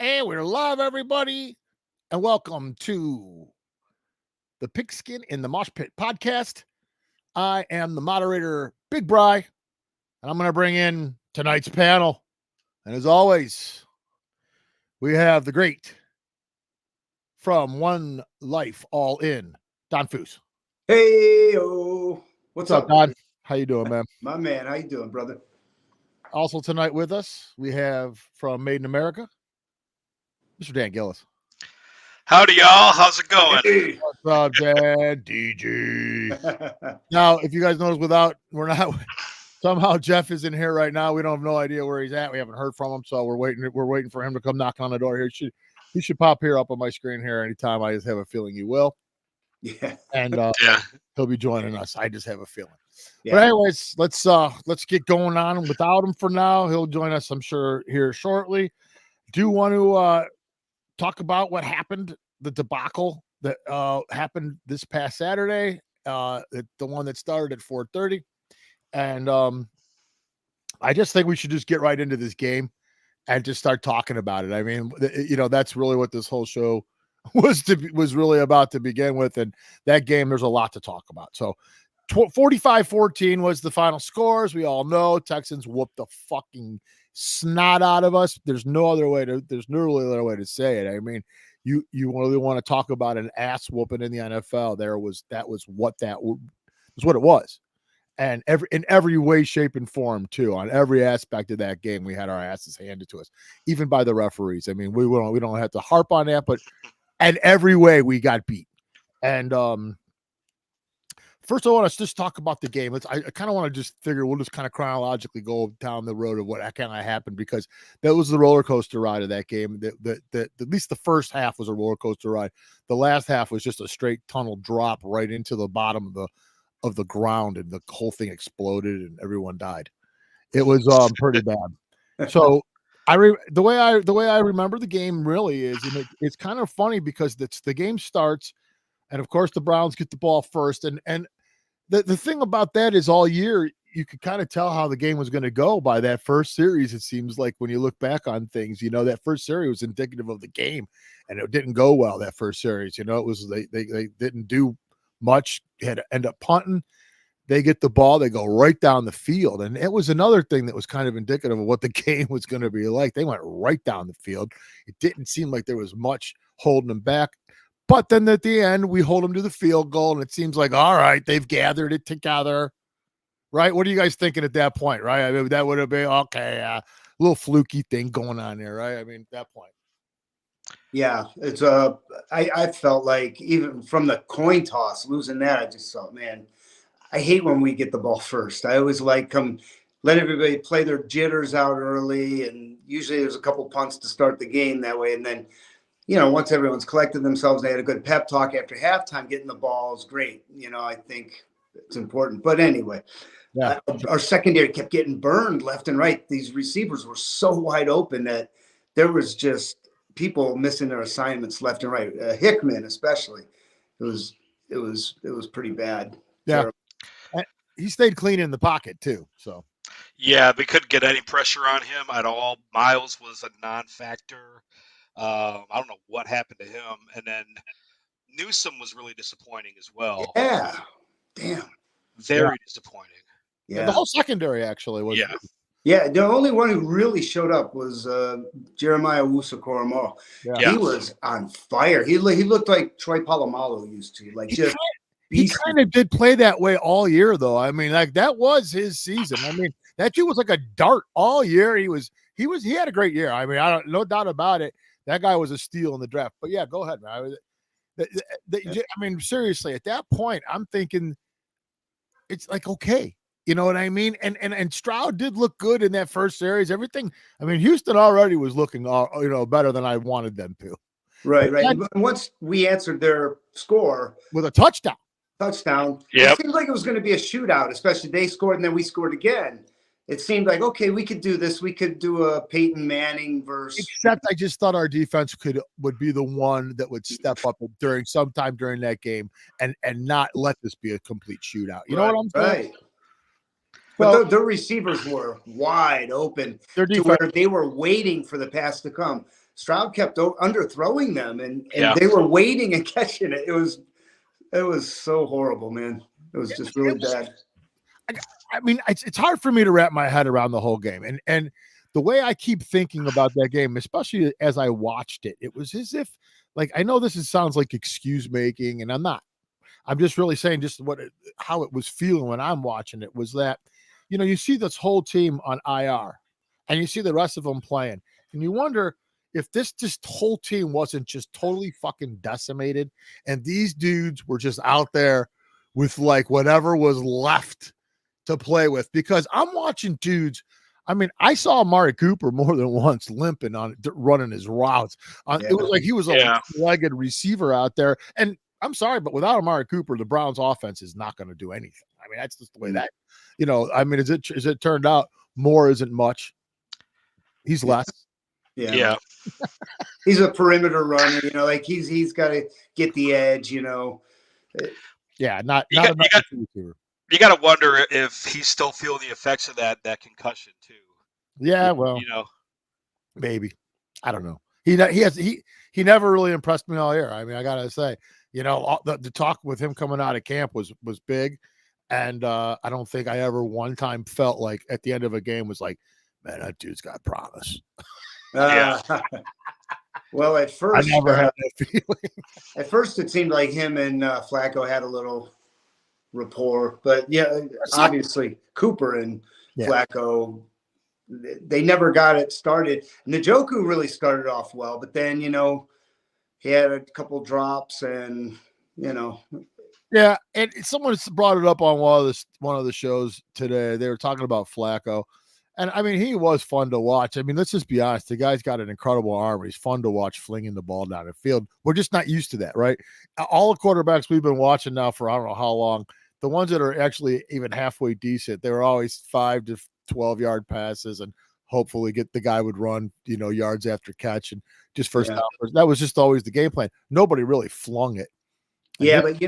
And we're live, everybody, and welcome to the Pigskin in the Mosh Pit podcast. I am the moderator, BigBri, and I'm going to bring in tonight's panel. And as always, we have the great from One Life All In, Don Foose. Hey, what's up, Don? How you doing, man? My man, how you doing, brother? Also tonight with us, we have from Made in America, Mr. Dan Gillis. Howdy, y'all. How's it going? Hey. What's up, Dan? DG. Now, if you guys notice, we're not somehow Jeff is in here right now. We don't have no idea where he's at. We haven't heard from him, so we're waiting for him to come knock on the door here. He should pop here up on my screen here anytime. I just have a feeling he will. Yeah. And he'll be joining us. I just have a feeling. Yeah. But anyways, let's get going on without him for now. He'll join us, I'm sure, here shortly. Do want to talk about what happened, the debacle that happened this past Saturday, the one that started at 4:30. And I just think we should just get right into this game and just start talking about it. I mean, that's really what this whole show was really about to begin with. And that game, there's a lot to talk about. So 45-14 was the final scores. We all know Texans whooped the fucking snot out of us. There's no really other way to say it. I mean, you really want to talk about an ass whooping in the NFL. That was what it was. And in every way, shape, and form, too. On every aspect of that game, we had our asses handed to us, even by the referees. I mean, we don't have to harp on that, but in every way, we got beat. And first, I want to just talk about the game. I kind of want to just figure we'll just kind of chronologically go down the road of what kind of happened, because that was the roller coaster ride of that game. At least the first half was a roller coaster ride. The last half was just a straight tunnel drop right into the bottom of the ground, and the whole thing exploded and everyone died. It was pretty bad. So the way I remember the game really is, and it's kind of funny because the game starts, and of course the Browns get the ball first, and the thing about that is all year you could kind of tell how the game was going to go by that first series. It seems like when you look back on things, that first series was indicative of the game, and it didn't go well that first series. It was they didn't do much, had to end up punting. They get the ball, they go right down the field. And it was another thing that was kind of indicative of what the game was going to be like. They went right down the field. It didn't seem like there was much holding them back. But then at the end, we hold them to the field goal, and it seems like, all right, they've gathered it together. Right? What are you guys thinking at that point, right? I mean, that would have been, okay, a little fluky thing going on there, right? I mean, at that point. Yeah, it's I felt like even from the coin toss, losing that, I just thought, man, I hate when we get the ball first. I always like let everybody play their jitters out early, and usually there's a couple punts to start the game that way. And then, once everyone's collected themselves, they had a good pep talk after halftime, getting the ball is great. I think it's important. But anyway, yeah. Our secondary kept getting burned left and right. These receivers were so wide open that there was just people missing their assignments left and right. Hickman, especially, it was pretty bad. Yeah. Terrible. He stayed clean in the pocket too. So, yeah, we couldn't get any pressure on him at all. Miles was a non-factor. I don't know what happened to him. And then Newsome was really disappointing as well. Yeah, damn, very disappointing. Yeah, the whole secondary actually was. Yeah. Yeah, the only one who really showed up was Jeremiah Owusu-Koramoah. Yeah. He was on fire. He looked like Troy Polamalu used to. He kind of did play that way all year, though. I mean, like that was his season. I mean, that dude was like a dart all year. He had a great year. I mean, no doubt about it. That guy was a steal in the draft. But yeah, go ahead, man. I mean, seriously, at that point, I'm thinking it's like, okay. You know what I mean? And Stroud did look good in that first series. Everything. I mean, Houston already was looking, better than I wanted them to. Right. And once we answered their score with a touchdown. It seemed like it was going to be a shootout, especially they scored and then we scored again. It seemed like, okay, we could do this. We could do a Peyton Manning versus. Except I just thought our defense would be the one that would step up sometime during that game and not let this be a complete shootout. You know what I'm saying? Right. But their receivers were wide open to where they were waiting for the pass to come. Stroud kept underthrowing them, and Yeah. they were waiting and catching it. It was so horrible, man. It was just really bad. I mean, it's hard for me to wrap my head around the whole game, and the way I keep thinking about that game, especially as I watched it, it was as if, like, I know sounds like excuse making, and I'm not. I'm just really saying just how it was feeling when I'm watching it was that, you see this whole team on IR, and you see the rest of them playing, and you wonder if this just whole team wasn't just totally fucking decimated, and these dudes were just out there with like whatever was left to play with, because I'm watching dudes. I mean, I saw Amari Cooper more than once limping on running his routes. It was like he was a legged receiver out there. And I'm sorry, but without Amari Cooper, the Browns offense is not going to do anything. I mean, that's just the way that, I mean, as it turned out, more isn't much. He's less. Yeah. He's a perimeter runner, like he's got to get the edge, Yeah, not you got to wonder if he's still feeling the effects of that concussion too. Yeah, well, maybe. I don't know. He never really impressed me all year. I mean, I gotta say, the talk with him coming out of camp was big, and I don't think I ever one time felt like at the end of a game was like, man, that dude's got promise. Well, at first, I never had that feeling. At first, it seemed like him and Flacco had a little rapport, but obviously Cooper and Flacco, they never got it started. Njoku really started off well, but then he had a couple drops, and yeah. And someone brought it up on one of the shows today. They were talking about Flacco, and I mean, he was fun to watch. I mean, let's just be honest. The guy's got an incredible arm. He's fun to watch flinging the ball down the field. We're just not used to that, right? All the quarterbacks we've been watching now for I don't know how long, the ones that are actually even halfway decent, they were always 5 to 12-yard passes, and hopefully the guy would run, yards after catch and just first down. That was just always the game plan. Nobody really flung it. But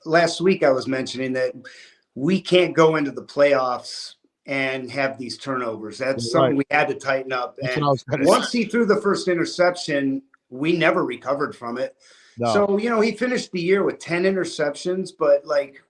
last week I was mentioning that we can't go into the playoffs and have these turnovers. That's something we had to tighten up. And once he threw the first interception, we never recovered from it. No. So, he finished the year with 10 interceptions, but like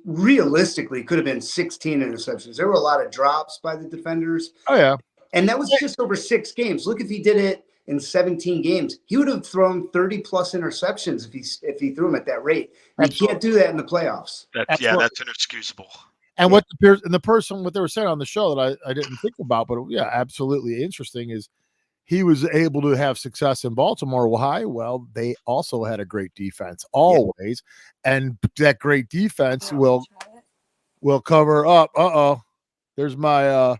realistically could have been 16 interceptions. There were a lot of drops by the defenders. Oh, yeah. And that was just over 6 games. Look, if he did it in 17 games, he would have thrown 30 plus interceptions if he threw them at that rate. You can't do that in the playoffs. That's inexcusable. And what what they were saying on the show that I didn't think about, but absolutely interesting, is he was able to have success in Baltimore. Why? Well, they also had a great defense always, and that great defense will cover up. There's my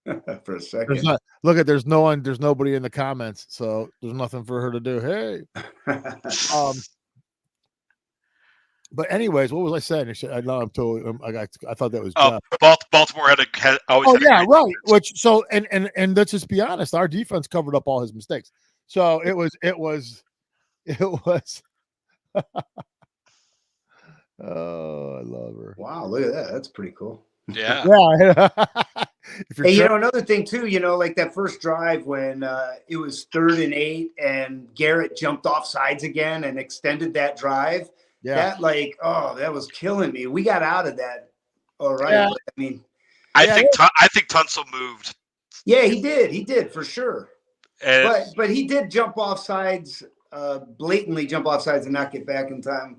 for a second. There's nobody in the comments, so there's nothing for her to do. Hey, but anyways, what was I saying? I know I'm totally. I thought that was. Baltimore had always. Oh yeah, right. Which and let's just be honest. Our defense covered up all his mistakes. So it was. Oh, I love her. Wow, look at that. That's pretty cool. Yeah. Hey, another thing too, like that first drive when it was 3rd and 8 and Garrett jumped off sides again and extended that drive. Yeah. That was killing me. We got out of that. All right. Yeah. But, I mean, I think Tunsil moved. Yeah, he did. He did for sure. But he did jump off sides, blatantly jump off sides and not get back in time.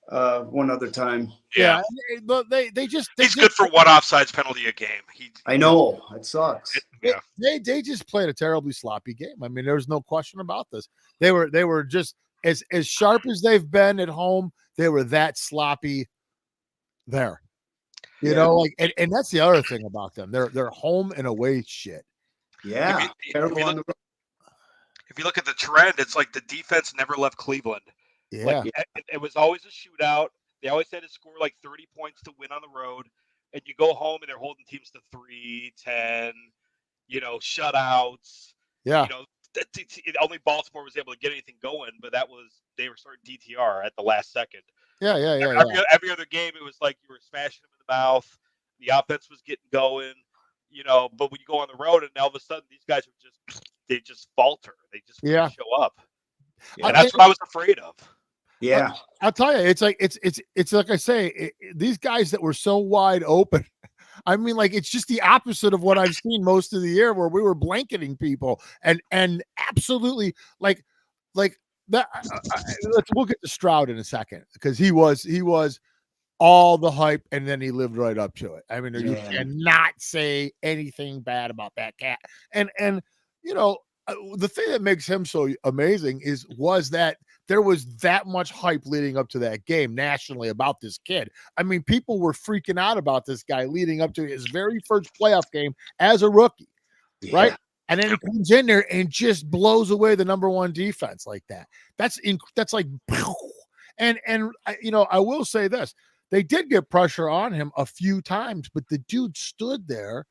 One other time. Yeah. He's good for one offsides penalty a game. I know. It sucks. They just played a terribly sloppy game. I mean, there's no question about this. They were just as sharp as they've been at home. They were that sloppy there. You know, and that's the other thing about them. They're home and away shit. Yeah. If you look at the trend, it's like the defense never left Cleveland. Yeah. It was always a shootout. They always had to score like 30 points to win on the road. And you go home and they're holding teams to 3, 10, shutouts. Yeah. Only Baltimore was able to get anything going, but they were starting DTR at the last second. Yeah. Every other game, it was like you were smashing them in the mouth. The offense was getting going. but when you go on the road and all of a sudden these guys they just falter. They just Yeah. show up. Yeah. And that's what I was afraid of. Yeah. I'll tell you, it's like I say, these guys that were so wide open. I mean, like, it's just the opposite of what I've seen most of the year, where we were blanketing people and absolutely like that. We'll get to Stroud in a second, because he was all the hype, and then he lived right up to it. I mean, you cannot say anything bad about that cat. And the thing that makes him so amazing was that there was that much hype leading up to that game nationally about this kid. I mean, people were freaking out about this guy leading up to his very first playoff game as a rookie, right? And then he comes in there and just blows away the number one defense like that. That's like, and I will say this: they did get pressure on him a few times, but the dude stood there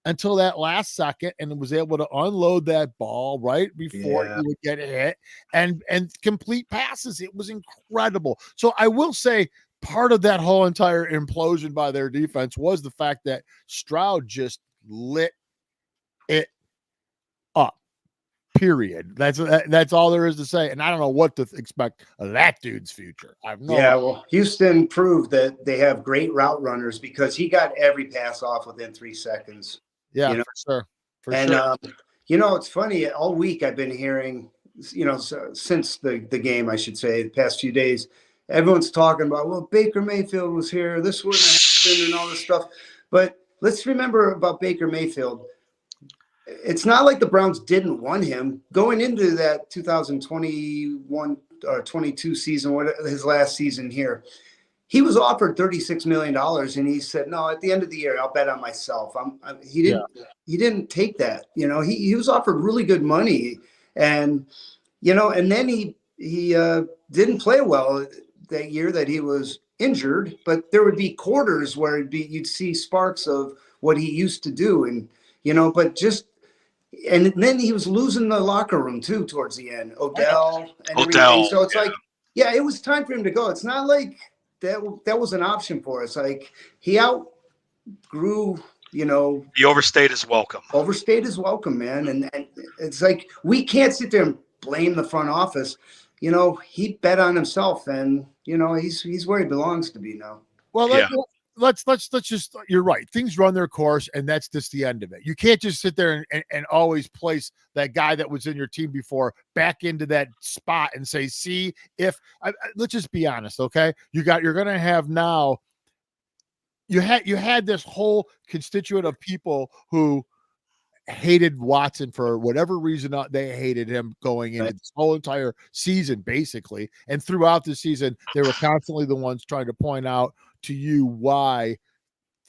until that last second and was able to unload that ball right before he would get hit and complete passes. It was incredible. So I will say part of that whole entire implosion by their defense was the fact that Stroud just lit it up. Period. That's all there is to say. And I don't know what to expect of that dude's future. I have no idea. Well, Houston proved that they have great route runners, because he got every pass off within 3 seconds. Yeah, for sure. It's funny. All week I've been hearing, since the game, I should say, the past few days, everyone's talking about, well, Baker Mayfield was here, this wouldn't have happened, and all this stuff. But let's remember about Baker Mayfield. It's not like the Browns didn't want him going into that 2021 or 22 season, his last season here. He was offered $36 million, and he said, "No, at the end of the year, I'll bet on myself." He didn't take that. He was offered really good money, and and then he didn't play well that year that he was injured. But there would be quarters where you'd see sparks of what he used to do, and and then he was losing the locker room too towards the end. Odell and everything. So it's like, it was time for him to go. It's not like that was an option for us. Like, he outgrew, he overstayed his welcome. Overstayed his welcome, man. And it's like, we can't sit there and blame the front office. He bet on himself, and he's where he belongs to be now. Well, let's just, you're right. Things run their course, and that's just the end of it. You can't just sit there and always place that guy that was in your team before back into that spot and say, see, let's just be honest. Okay. You're going to have now, you had this whole constituent of people who hated Watson for whatever reason. They hated him going into this whole entire season, basically. And throughout the season, they were constantly the ones trying to point out to you why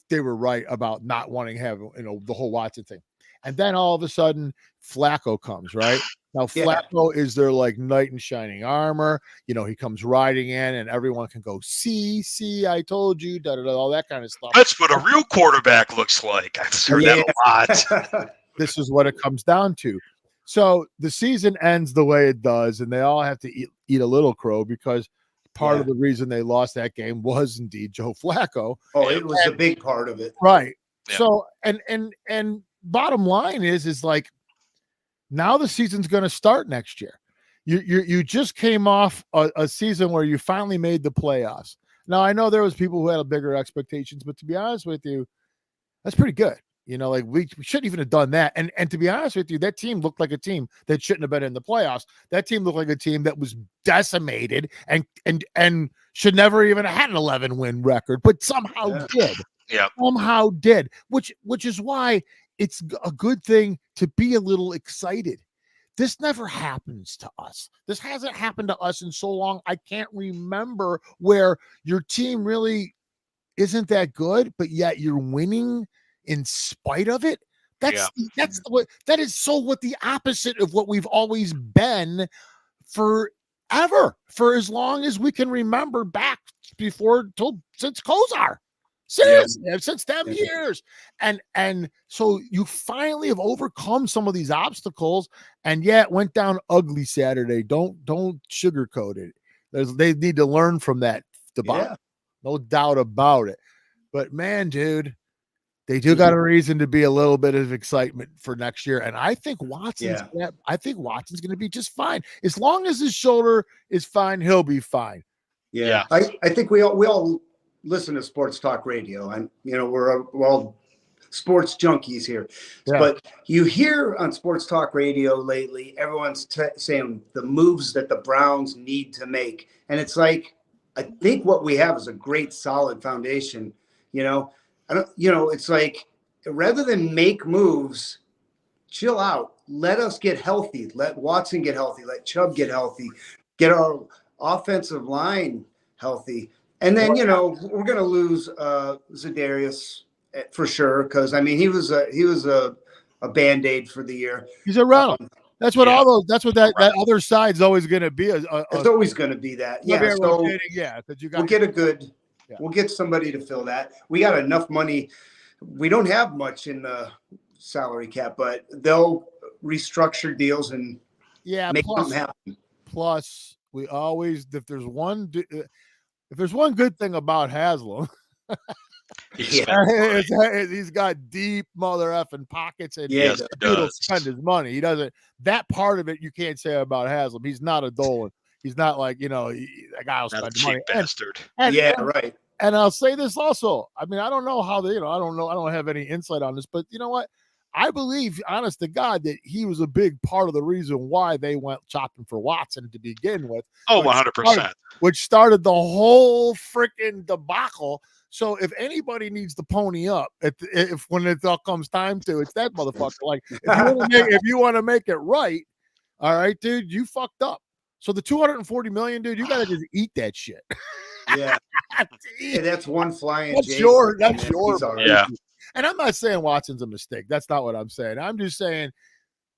they were right about not wanting to have, the whole Watson thing. And then all of a sudden, Flacco comes, right? Now, Flacco is their like knight in shining armor. He comes riding in, and everyone can go, see, I told you, all that kind of stuff. That's what a real quarterback looks like. I've heard that a lot. This is what it comes down to. So the season ends the way it does, and they all have to eat a little crow, because part of the reason they lost that game was indeed Joe Flacco. Oh, it was a big part of it. Right. Yeah. So, and bottom line is like, now the season's going to start next year. You just came off a season where you finally made the playoffs. Now, I know there was people who had bigger expectations, but to be honest with you, that's pretty good. Like, we shouldn't even have done that. And to be honest with you, that team looked like a team that shouldn't have been in the playoffs. That team looked like a team that was decimated and should never even have had an 11-win record, but somehow did. Yeah. Somehow did, which is why it's a good thing to be a little excited. This never happens to us. This hasn't happened to us in so long. I can't remember where your team really isn't that good, but yet you're winning in spite of it. That is so what the opposite of what we've always been forever, for as long as we can remember back since Kozar. Seriously, since them years. And so you finally have overcome some of these obstacles, and yet went down ugly Saturday. Don't sugarcoat it. They need to learn from that debacle. No doubt about it. But man, dude, They do got a reason to be a little bit of excitement for next year, and I think Watson's going to be just fine as long as his shoulder is fine. He'll be fine. Yeah. I think we all listen to sports talk radio, and we're all sports junkies here. Yeah. But you hear on sports talk radio lately, everyone's saying the moves that the Browns need to make, and it's like I think what we have is a great solid foundation. It's like rather than make moves, chill out. Let us get healthy. Let Watson get healthy. Let Chubb get healthy. Get our offensive line healthy. And then, we're going to lose Za'Darius for sure. Because, he was a Band-Aid for the year. He's a rental. That's what that other side's always going to be. It's always going to be that. Yeah. So, we'll get somebody to fill that. We got enough money. We don't have much in the salary cap, but they'll restructure deals and make them happen. Plus, we always, if there's one good thing about Haslam, he's got deep mother effing pockets, and he'll spend his money. He doesn't. That part of it you can't say about Haslam. He's not a Dolan. He's not like that guy will spend money. Bastard. Right. And I'll say this also. I don't know how I don't have any insight on this, but you know what? I believe, honest to God, that he was a big part of the reason why they went shopping for Watson to begin with. Oh, 100%. Which started the whole freaking debacle. So if anybody needs to pony up, when it all comes time to, it's that motherfucker. Like, if you want to make it right, all right, dude, you fucked up. So the $240 million, dude, you got to just eat that shit. Yeah. That's one flying. That's yours. Yeah. And I'm not saying Watson's a mistake. That's not what I'm saying. I'm just saying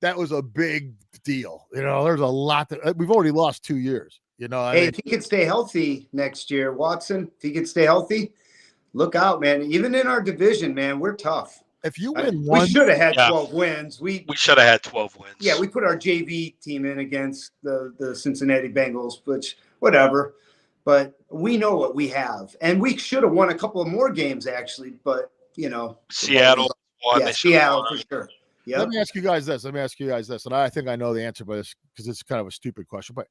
that was a big deal. There's a lot we've already lost 2 years. If he could stay healthy next year, Watson, if he could stay healthy, look out, man. Even in our division, man, we're tough. If you win we should have had 12 wins. We should have had 12 wins. Yeah, we put our JV team in against the Cincinnati Bengals, which whatever. But we know what we have, and we should have won a couple of more games actually. But Seattle won. Yeah, Seattle for sure. Yep. Let me ask you guys this, and I think I know the answer, but because it's kind of a stupid question. But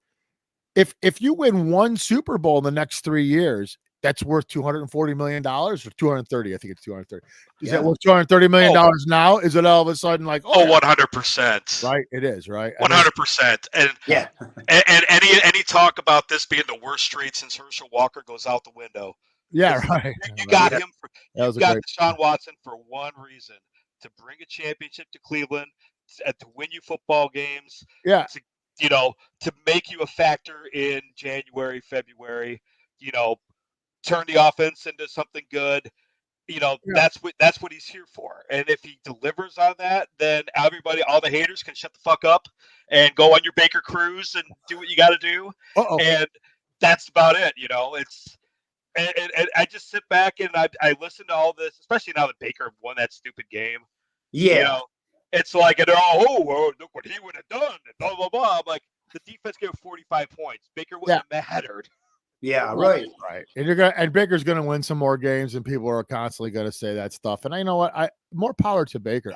if you win one Super Bowl in the next 3 years, that's worth $240 million or 230. I think it's 230. Is that worth $230 million now? Is it all of a sudden like 100%? Right, it is, right? 100%. And and any talk about this being the worst trade since Herschel Walker goes out the window. Yeah, right. You got him. You got Deshaun Watson for one reason: to bring a championship to Cleveland, to win you football games. Yeah. To make you a factor in January, February. Turn the offense into something good. That's what he's here for. And if he delivers on that, then all the haters can shut the fuck up and go on your Baker cruise and do what you got to do. And that's about it. And I just sit back and I listen to all this, especially now that Baker won that stupid game. Yeah. It's like, look what he would have done, and blah, blah, blah. I'm like, the defense gave 45 points. Baker wouldn't have mattered. Yeah, right. And Baker's going to win some more games, and people are constantly going to say that stuff. And I know what, more power to Baker.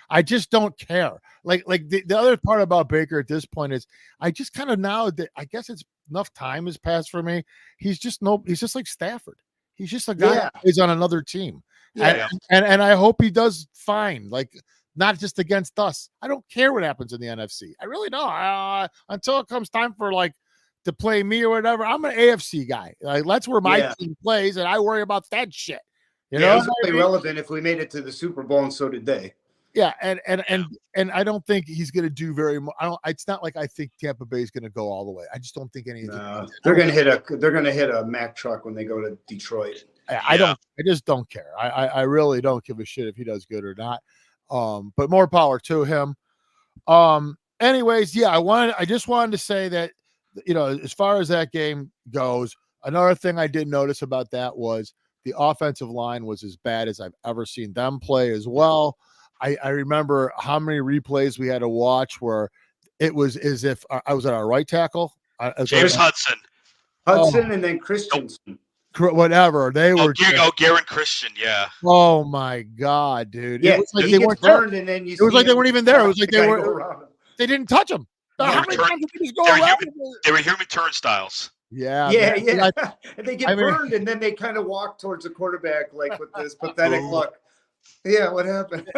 I just don't care. Like the other part about Baker at this point is I just kind of now that I guess it's enough time has passed for me. He's just like Stafford. He's just a guy who's on another team. Yeah. And I hope he does fine. Like, not just against us. I don't care what happens in the NFC. I really don't. Until it comes time for to play me or whatever. I'm an AFC guy. That's where my team plays, and I worry about that shit. It was only relevant if we made it to the Super Bowl, and so did they. Yeah, and I don't think he's going to do very much. It's not like I think Tampa Bay is going to go all the way. I just don't think anything. They're going to hit a Mack truck when they go to Detroit. I just don't care. I really don't give a shit if he does good or not. But more power to him. Anyways, I just wanted to say that, as far as that game goes, another thing I did notice about that was the offensive line was as bad as I've ever seen them play as well. I remember how many replays we had to watch where it was as if I was at our right tackle. James Hudson, and then Christensen. whatever. They were. Garen Christian, yeah. Oh my God, dude! Yeah, it was like he they gets weren't there. burned, and then you. It was like they weren't even there. It was like they were. They didn't touch him. How many times did they just go around? They were human turnstiles. Yeah, yeah. And they get burned, and then they kind of walk towards the quarterback like with this pathetic look. Yeah, what happened?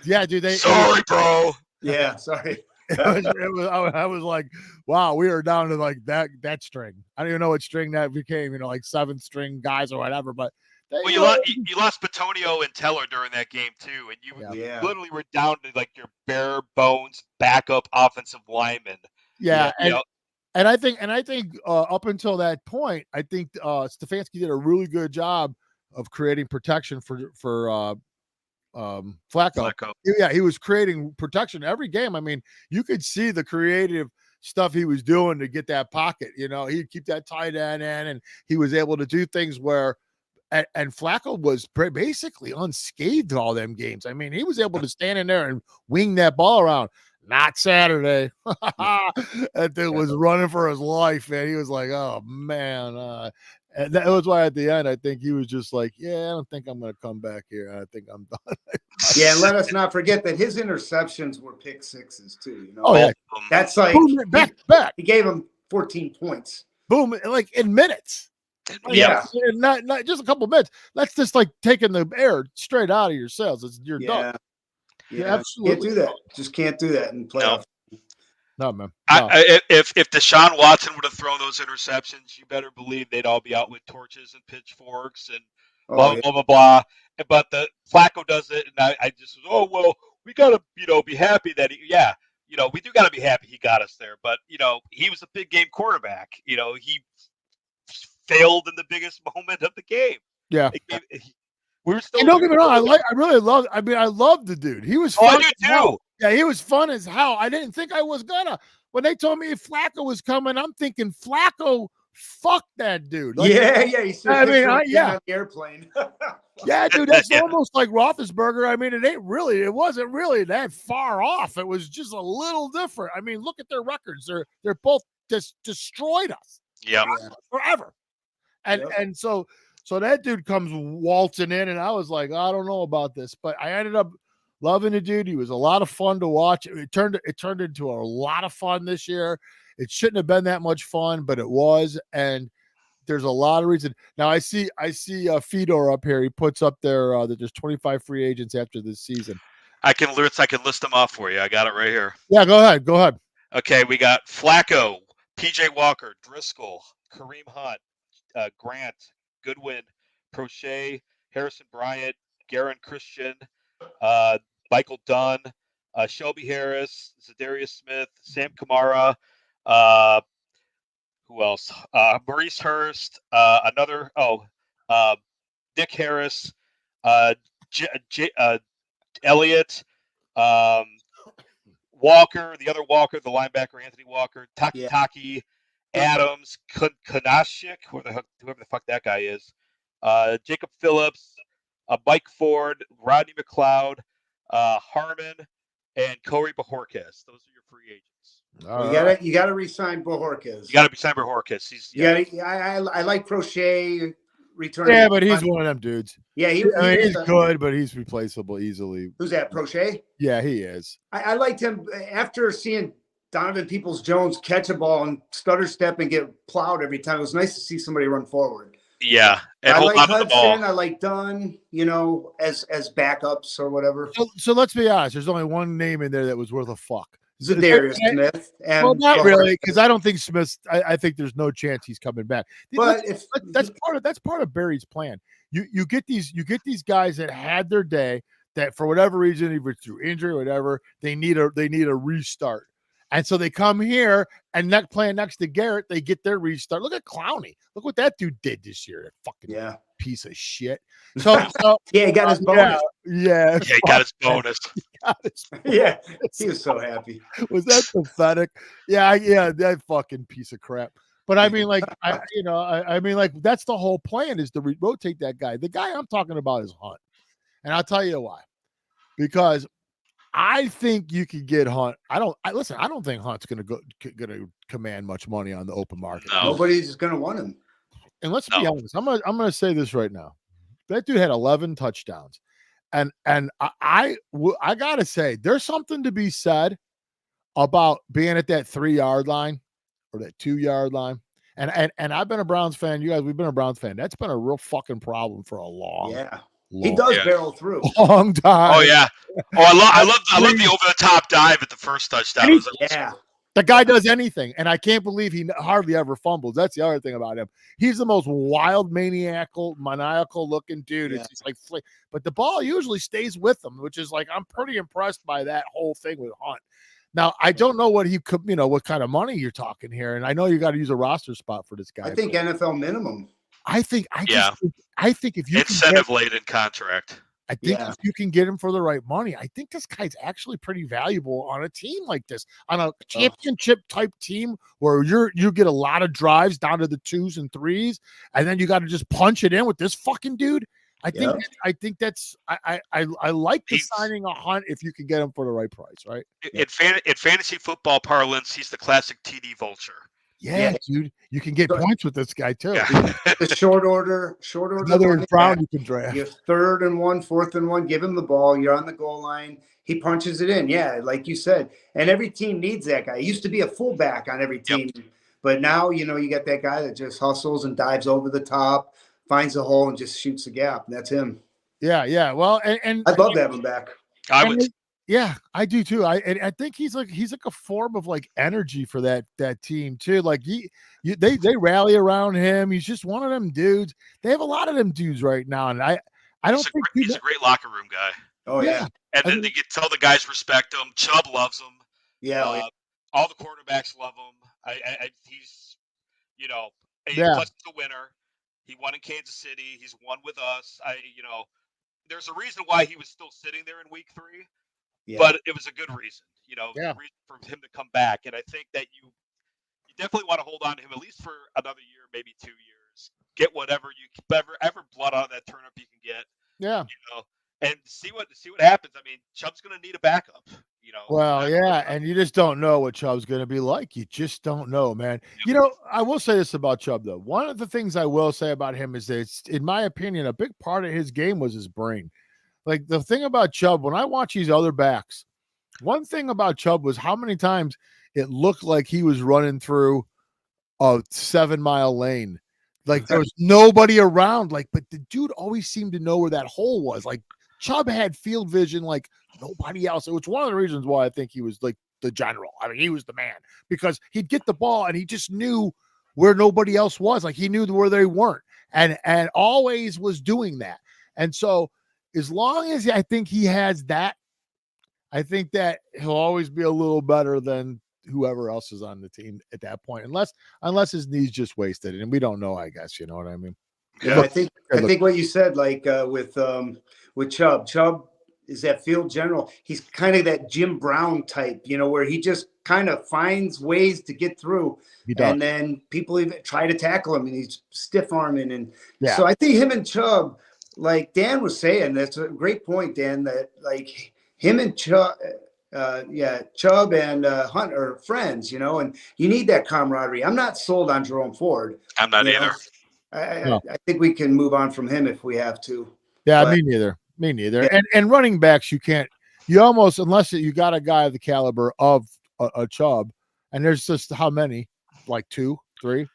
Yeah, dude. Sorry, bro. Yeah, sorry. I was like, wow, we are down to like that string. I don't even know what string that became, like 7th string guys or whatever. But you lost Batonio and Teller during that game too, and you literally were down to like your bare bones backup offensive lineman. Yeah, and I think up until that point, I think Stefanski did a really good job of creating protection for Flacco. Yeah, he was creating protection every game. I mean, you could see the creative stuff he was doing to get that pocket. He'd keep that tight end in, and he was able to do things where, and Flacco was basically unscathed all them games. I mean, he was able to stand in there and wing that ball around. Not Saturday. That dude was running for his life, man. He was like, oh man. And that was why at the end, I think he was just like, yeah, I don't think I'm going to come back here. I think I'm done. Yeah, and let us not forget that his interceptions were pick sixes too. Oh, yeah. That's like, boom, back. He gave him 14 points. Boom, like in minutes. Yeah. Not just a couple minutes. That's just like taking the air straight out of your cells. You're done. Yeah, absolutely. Can't do that. Just can't do that in playoffs. No, man. No. If Deshaun Watson would have thrown those interceptions, you better believe they'd all be out with torches and pitchforks and blah, blah, blah, blah. But the Flacco does it, and I just, we got to, be happy that we do got to be happy he got us there. But, he was a big game quarterback. He failed in the biggest moment of the game. Yeah. We were still. Don't get me wrong. I love the dude. He was fun. I do too. Hell. Yeah, he was fun as hell. I didn't think I was gonna. When they told me Flacco was coming, I'm thinking Flacco. Fuck that dude. Like, he said. I mean, on the airplane. Yeah, dude, that's almost like Roethlisberger. I mean, it wasn't really that far off. It was just a little different. I mean, look at their records. They're both just destroyed us. Yeah. Forever. And so that dude comes waltzing in, and I was like, I don't know about this, but I ended up loving the dude. He was a lot of fun to watch. It turned into a lot of fun this year. It shouldn't have been that much fun, but it was. And there's a lot of reason. Now I see Fedor up here. He puts up there that there's 25 free agents after this season. I can list them off for you. I got it right here. Yeah, go ahead. Okay, we got Flacco, PJ Walker, Driscoll, Kareem Hunt, Grant, Goodwin, Prochet, Harrison Bryant, Garen Christian, Michael Dunn, Shelby Harris, Zadarius Smith, Sam Kamara, who else? Maurice Hurst, Nick Harris, Elliott, Walker, the other Walker, the linebacker, Anthony Walker, Taki, Adams, Kanashik, whoever the fuck that guy is, Jacob Phillips, Mike Ford, Rodney McLeod, Harmon, and Corey Bajorquez. Those are your free agents. You gotta re-sign Bajorquez. You gotta resign Bajorquez. I like Prochet returning. Yeah, but he's one of them dudes. Yeah, he's good, but he's replaceable easily. Who's that, Prochet? Yeah, he is. I liked him after seeing Donovan Peoples-Jones catch a ball and stutter step and get plowed every time. It was nice to see somebody run forward. Yeah, and I like Hudson. I like Dunn. As backups or whatever. So let's be honest. There's only one name in there that was worth a fuck. Zadarius Smith. Well, not really, because I don't think Smith. I think there's no chance he's coming back. But that's part of Barry's plan. You get these guys that had their day, that for whatever reason, either through injury or whatever, they need a restart. And so they come here and playing next to Garrett, they get their restart. Look at Clowney. Look what that dude did this year. That fucking piece of shit. So he got his bonus. Yeah, he got his bonus. Yeah, he was so happy. Was that pathetic? Yeah, that fucking piece of crap. But I mean, that's the whole plan, is to rotate that guy. The guy I'm talking about is Hunt, and I'll tell you why. Because I think you could get Hunt. I don't think Hunt's going to command much money on the open market. No. Nobody's going to want him. and let's be honest, I'm gonna say this right now. That dude had 11 touchdowns, and I gotta say, there's something to be said about being at that 3-yard line or that 2-yard line. And I've been a Browns fan. You guys, we've been a Browns fan. That's been a real fucking problem for a long, He does barrel through. long time. Oh yeah. Oh, I love the over the top dive at the first touchdown. It was the guy does anything, and I can't believe he hardly ever fumbles. That's the other thing about him. He's the most wild, maniacal looking dude. It's just like, but the ball usually stays with him, which is like, I'm pretty impressed by that whole thing with Hunt. Now, I don't know what he could, what kind of money you're talking here, and I know you got to use a roster spot for this guy. I think NFL minimum. I think if you incentive laden contract. I think if you can get him for the right money, I think this guy's actually pretty valuable on a team like this, on a championship type team where you get a lot of drives down to the 2s and 3s, and then you got to just punch it in with this fucking dude. I think that's I like the signing a Hunt if you can get him for the right price, right? In fantasy football parlance, he's the classic TD vulture. Yeah, dude, you can get points with this guy too. Yeah. The short order. Another round you can draft. You're 3rd and 1, 4th and 1. Give him the ball. You're on the goal line. He punches it in. Yeah, like you said. And every team needs that guy. He used to be a fullback on every team, but now you got that guy that just hustles and dives over the top, finds a hole and just shoots the gap. And that's him. Yeah. Well, and I'd love to have him back. I would. Yeah, I do too. I think he's like a form of like energy for that team too. Like they rally around him. He's just one of them dudes. They have a lot of them dudes right now, and I don't think he's a great locker room guy. Oh yeah, and then they get tell the guys respect him. Chubb loves him. Yeah, all the quarterbacks love him. He's plus he's a winner. He won in Kansas City. He's won with us. There's a reason why he was still sitting there in week 3. Yeah. But it was a good reason, reason for him to come back. And I think that you definitely want to hold on to him at least for another year, maybe 2 years. Get whatever ever blood out of that turnip you can get. Yeah. And see what happens. I mean, Chubb's going to need a backup. Well, yeah, and you just don't know what Chubb's going to be like. You just don't know, man. I will say this about Chubb though. One of the things I will say about him is that it's, in my opinion, a big part of his game was his brain. Like the thing about Chubb, when I watch these other backs, one thing about Chubb was how many times it looked like he was running through a 7-mile lane. Like there was nobody around. Like, but the dude always seemed to know where that hole was. Like Chubb had field vision like nobody else. It was one of the reasons why I think he was like the general. I mean, he was the man because he'd get the ball and he just knew where nobody else was. Like he knew where they weren't, and always was doing that. And so, as long as I think he has that, I think that he'll always be a little better than whoever else is on the team at that point, unless his knee's just wasted, and we don't know. I guess you know what I mean. Yeah, I think what you said, like with Chubb. Chubb is that field general. He's kind of that Jim Brown type, where he just kind of finds ways to get through, and then people even try to tackle him, and he's stiff arming, and so I think him and Chubb. Like Dan was saying, that's a great point, Dan, that like him and Chubb and Hunt are friends, and you need that camaraderie. I'm not sold on Jerome Ford. I'm not either. I think we can move on from him if we have to. Yeah, me neither. Yeah. And running backs, you almost, unless you got a guy of the caliber of a Chubb, and there's just how many, like 2, 3.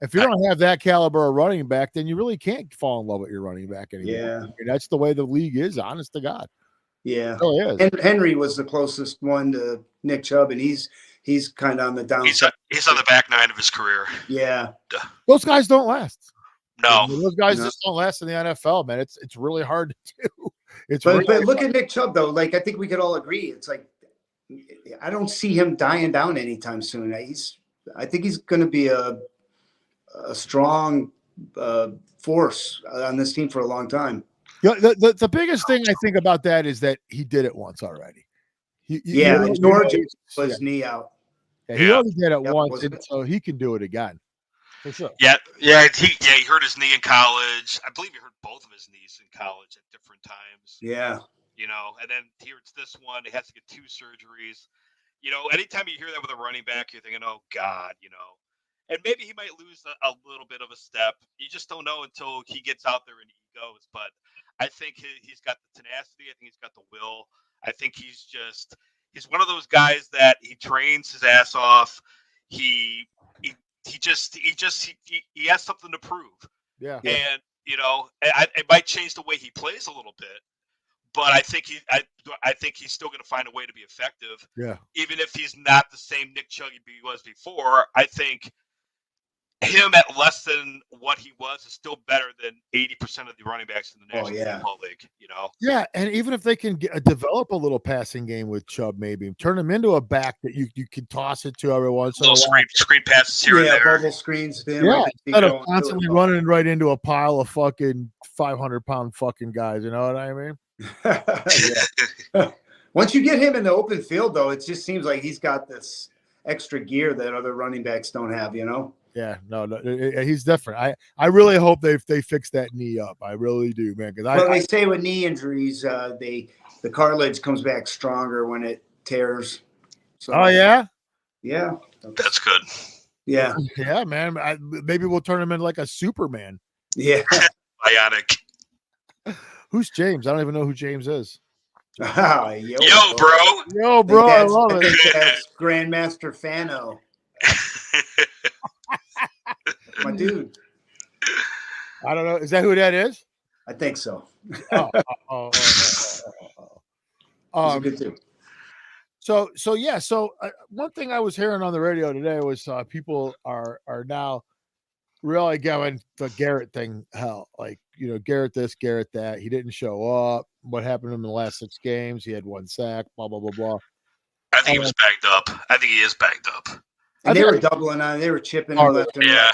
If you don't have that caliber of running back, then you really can't fall in love with your running back anymore. Yeah. I mean, that's the way the league is, honest to God. Yeah. Oh, yeah. And Henry was the closest one to Nick Chubb, and he's kind of on the downside. He's on the back 9 of his career. Yeah. Those guys don't last. No. Those guys just don't last in the NFL, man. It's really hard to do. But look at Nick Chubb, though. Like, I think we could all agree. It's like, I don't see him dying down anytime soon. I think he's going to be a strong force on this team for a long time. The biggest thing I think about that is that he did it once already. George was his knee out. Yeah, he already did it once, and so he can do it again. For sure. Yeah. He hurt his knee in college. I believe he hurt both of his knees in college at different times. Yeah. And then he hurts this one. He has to get 2 surgeries. Anytime you hear that with a running back, you're thinking, oh God, And maybe he might lose a little bit of a step. You just don't know until he gets out there and he goes. But I think he's got the tenacity. I think he's got the will. I think he's one of those guys that he trains his ass off. He has something to prove. Yeah. And it might change the way he plays a little bit, but I think he's still going to find a way to be effective. Yeah. Even if he's not the same Nick Chubb he was before, I think him at less than what he was is still better than 80% of the running backs in the National Football League. Yeah, and even if they can develop a little passing game with Chubb, maybe turn him into a back that you can toss it to every once in a while. Screen passes here and there. Bubble screens. Instead of constantly running right into a pile of fucking 500-pound fucking guys. You know what I mean? Yeah. Once you get him in the open field, though, it just seems like he's got this extra gear that other running backs don't have. Yeah, no, he's different. I really hope they fix that knee up. I really do, man. Because they say with knee injuries, the cartilage comes back stronger when it tears. So, oh yeah, yeah, that's good. Yeah, yeah, man. Maybe we'll turn him into like a Superman. Yeah, bionic. Who's James? I don't even know who James is. Yo, bro, I love it. I think that's Grandmaster Fano. My dude. I don't know. Is that who that is? I think so. Good too. So yeah. So one thing I was hearing on the radio today was people are now really giving the Garrett thing hell. Like, Garrett this, Garrett that. He didn't show up. What happened to him in the last 6 games? He had 1 sack. Blah blah blah blah. I think he was bagged up. I think he is bagged up. And they were doubling on. They were chipping him left and right.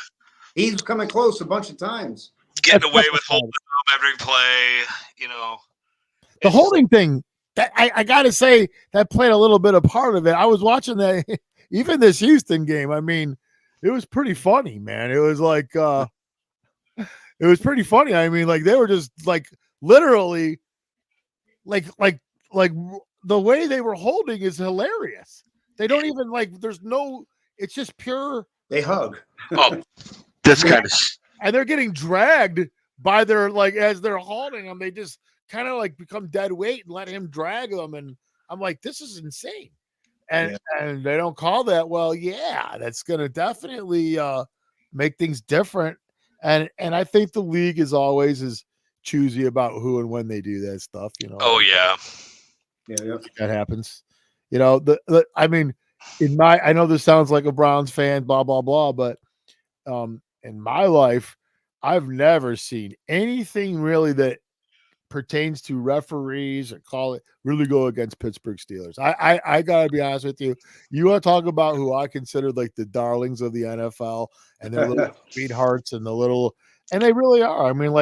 He's coming close a bunch of times. Getting away with holding up every play, The holding thing, that I got to say, that played a little bit of part of it. I was watching that, even this Houston game. I mean, it was pretty funny, man. It was like, it was pretty funny. I mean, like, they were just like literally like the way they were holding is hilarious. They don't even it's just pure. They hug. Oh, this kind of. And they're getting dragged by their, as they're holding them, they just kind of become dead weight and let him drag them. And I'm like, this is insane. And they don't call that. Well, yeah, that's going to definitely make things different. And I think the league is always as choosy about who and when they do that stuff. Oh yeah. Yeah. That happens. I mean, I know this sounds like a Browns fan, blah, blah, blah, but in my life, I've never seen anything really that pertains to referees or call it really go against Pittsburgh Steelers. I gotta be honest with you. You want to talk about who I consider like the darlings of the NFL and their little sweethearts and and they really are. I mean,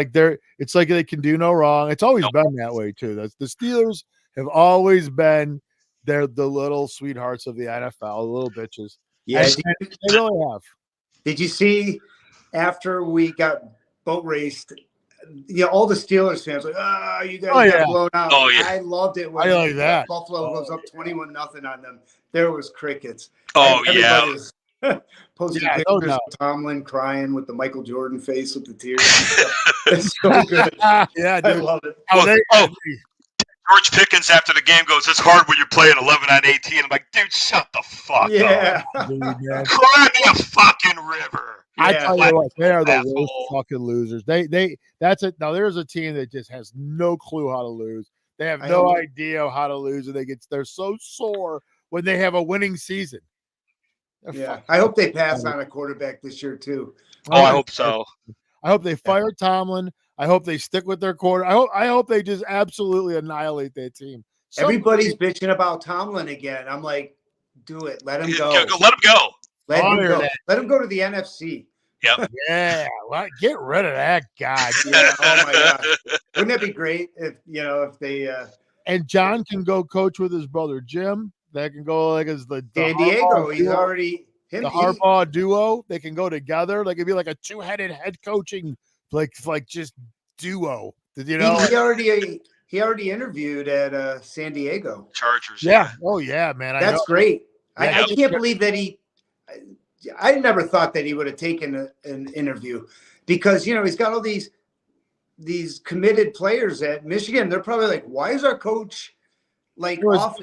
it's like they can do no wrong. It's always been that way too. The Steelers have always been the little sweethearts of the NFL, the little bitches. Yeah, they really have. Did you see after we got boat raced? All the Steelers fans you guys got blown out. Oh, yeah. I loved it when Buffalo goes up 21-0 on them. There was crickets. Oh, everybody was posting pictures of Tomlin crying with the Michael Jordan face with the tears. It's so good. Yeah, dude. I love it. George Pickens after the game goes, it's hard when you're playing 11 on 18. I'm like, dude, shut the fuck up. Dude, cry me a fucking river. I tell you what, they are the worst fucking losers. That's it. Now there's a team that just has no clue how to lose. They have no idea how to lose, and they're so sore when they have a winning season. I hope they pass on a quarterback this year too. Oh, I hope so. I hope they fire Tomlin. I hope they stick with their quarter. I hope they just absolutely annihilate that team. Everybody's bitching about Tomlin again. I'm like, do it. Let him go. Let him go. Let him go. Let him go to the NFC. Yep. Yeah. Get rid of that guy. Yeah. Oh my God. Wouldn't that be great if they and John can go coach with his brother Jim. That can go as the San Diego. He's already the Harbaugh duo. They can go together. Like it'd be like a 2-headed head coaching, like just duo. He already interviewed at San Diego Chargers. Yeah. Oh yeah, man. That's great. I can't believe that I never thought that he would have taken an interview because, you know, he's got all these committed players at Michigan. They're probably like, why is our coach like off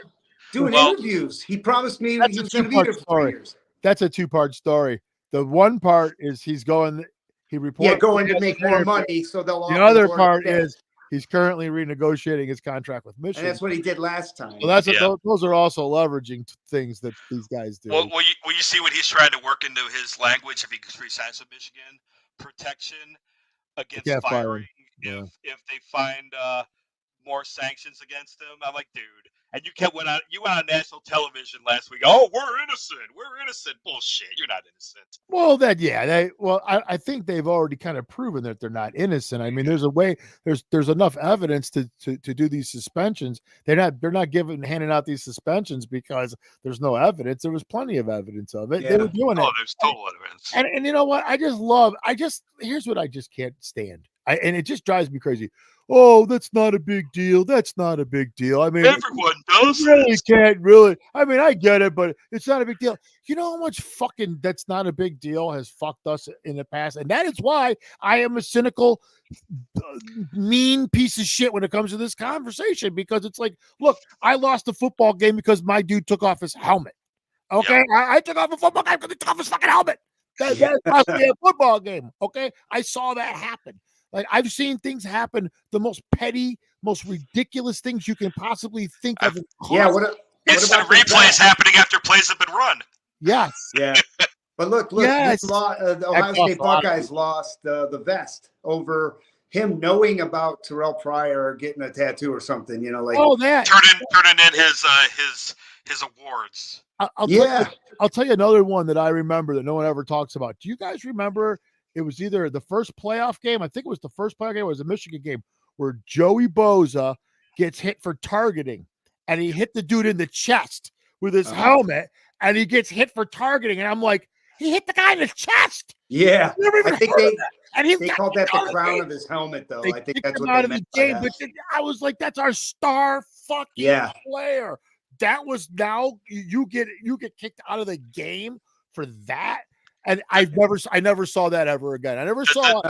doing interviews? He promised me he was going to be here for 3 years. That's a two-part story. The one part is he's going, he reported going to make more money, so they'll. The other part is he's currently renegotiating his contract with Michigan. And that's what he did last time. So those are also leveraging things that these guys do. Well, you see what he's trying to work into his language if he resigns with Michigan? Protection against firing. If they find more sanctions against him. I'm like, dude. And you went on national television last week. Oh, we're innocent. We're innocent. Bullshit. You're not innocent. Well, I think they've already kind of proven that they're not innocent. I mean, there's enough evidence to do these suspensions. They're not handing out these suspensions because there's no evidence. There was plenty of evidence of it. Yeah. They were doing it. Oh, there's total evidence. And you know what? Here's what I just can't stand. And it just drives me crazy. Oh, that's not a big deal. That's not a big deal. I mean, everyone does. Really can't really. I mean, I get it, but it's not a big deal. You know how much fucking that's not a big deal has fucked us in the past, and that is why I am a cynical, mean piece of shit when it comes to this conversation. Because it's like, look, I lost a football game because my dude took off his helmet. Okay, yeah. I took off a football game because he took off his fucking helmet. That cost me a football game. Okay, I saw that happen. Like, I've seen things happen, the most petty, most ridiculous things you can possibly think of. Instant replays happening after plays have been run. Yes. Yeah. But look, yes. The Ohio State Buckeyes lost the vest over him knowing about Terrell Pryor getting a tattoo or something, you know, like turning in his awards. I'll tell you another one that I remember that no one ever talks about. Do you guys remember? It was either the first playoff game, I think it was the first playoff game, or it was a Michigan game, where Joey Bosa gets hit for targeting, and he hit the dude in the chest with his helmet, and he gets hit for targeting, and I'm like, he hit the guy in the chest. Yeah, I think they called that the crown of his helmet, though. I think that's what they meant by that. But I was like, that's our star fucking player. That was now you get kicked out of the game for that. And I never saw that ever again. I never saw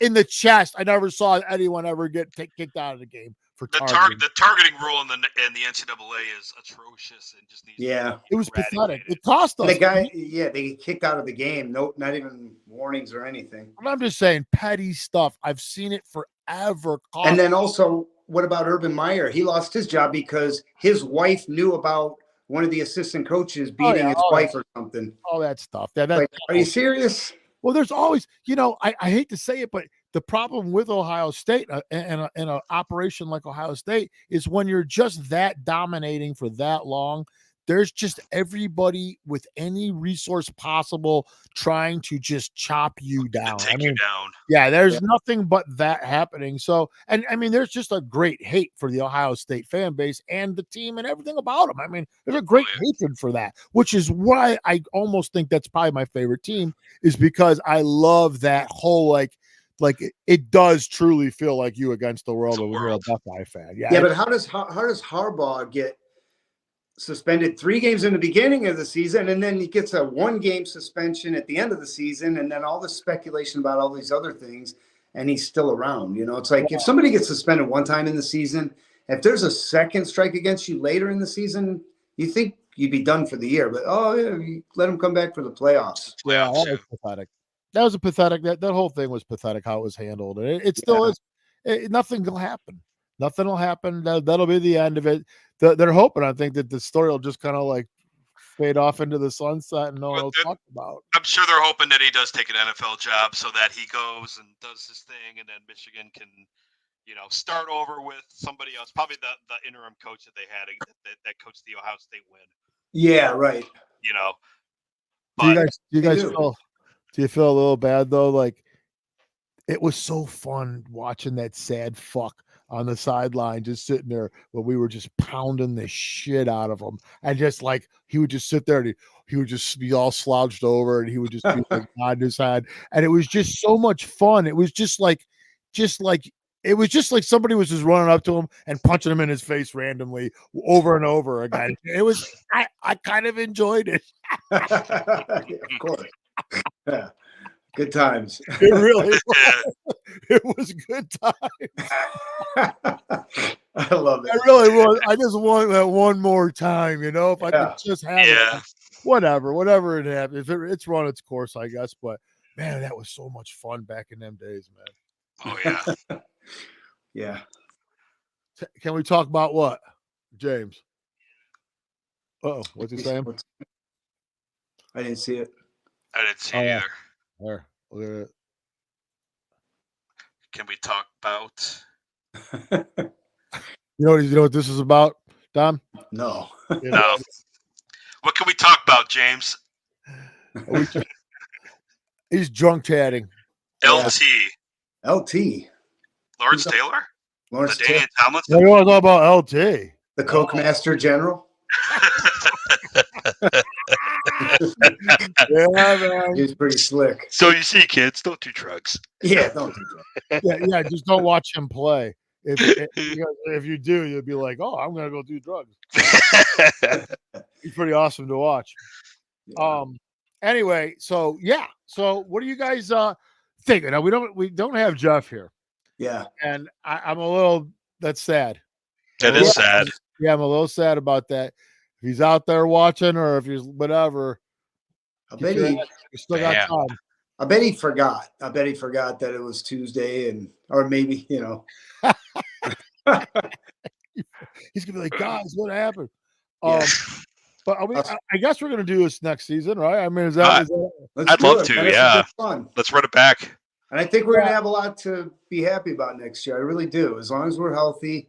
in the chest. I never saw anyone ever get kicked out of the game for targeting. The targeting rule in the NCAA is atrocious and just needs it was pathetic. It cost us. The guy, they get kicked out of the game. No, not even warnings or anything. I'm just saying, petty stuff. I've seen it forever. And then also, what about Urban Meyer? He lost his job because his wife knew about one of the assistant coaches beating his wife or something. All that stuff. Are you serious? Well, there's always, I hate to say it, but the problem with Ohio State and an operation like Ohio State is when you're just that dominating for that long, there's just everybody with any resource possible trying to just chop you down. Take you down. Yeah, there's nothing but that happening. So, and I mean, there's just a great hate for the Ohio State fan base and the team and everything about them. I mean, there's a great hatred for that, which is why I almost think that's probably my favorite team, is because I love that whole like it does truly feel like you against the world when you're a Buckeye fan. Yeah, but how does Harbaugh get suspended 3 games in the beginning of the season, and then he gets a 1-game suspension at the end of the season, and then all the speculation about all these other things, and he's still around? You know, it's like if somebody gets suspended one time in the season, if there's a second strike against you later in the season, you think you'd be done for the year. But you let him come back for the playoffs. Yeah, that was pathetic. That was a pathetic. That whole thing was pathetic how it was handled, and it still is. Nothing will happen. Nothing will happen. That'll be the end of it. They're hoping, I think, that the story will just kind of like fade off into the sunset and no one will talk about. I'm sure they're hoping that he does take an NFL job so that he goes and does his thing, and then Michigan can, start over with somebody else. Probably the interim coach that they had that coached the Ohio State win. Yeah, right. But do you feel a little bad though? Like, it was so fun watching that sad fuck on the sideline, just sitting there when we were just pounding the shit out of him. And just like, he would just sit there and he would just be all slouched over and he would just be like nodding his head. And it was just so much fun. It was just like it was just like somebody was just running up to him and punching him in his face randomly over and over again. It was, I kind of enjoyed it. Of course. Yeah. Good times. It really was. It was good times. I love it. I really was. I just want that one more time, you know, if I could just have it. Whatever it happens. It's run its course, I guess. But man, that was so much fun back in them days, man. Oh yeah. Yeah. Can we talk about what, James? Oh, what's he saying? I didn't see it. I didn't see it either. There, look at it. Can we talk about? You know what this is about, Dom? No. No. What can we talk about, James? He's drunk chatting. LT. LT. Lawrence Taylor? Lawrence The Daniel Taylor. What Tomlinson? do you want to talk about LT? The Coke Master General. Yeah, man. He's pretty slick. So you see, kids, don't do drugs. Yeah, don't do that. Yeah, just don't watch him play. If you do, you'll be like, oh, I'm gonna go do drugs. He's pretty awesome to watch. Yeah. Anyway, so what do you guys think? Now we don't have Jeff here. Yeah. And I'm a little, that's sad. That is sad. Yeah, I'm a little sad about that. If he's out there watching or if he's whatever, I bet he still got time. I bet he forgot. I bet he forgot that it was Tuesday or maybe, you know. He's gonna be like, guys, what happened? Yeah. But I guess we're gonna do this next season, right? I mean, is that I'd love to, yeah. Fun. Let's run it back. And I think we're gonna have a lot to be happy about next year. I really do. As long as we're healthy,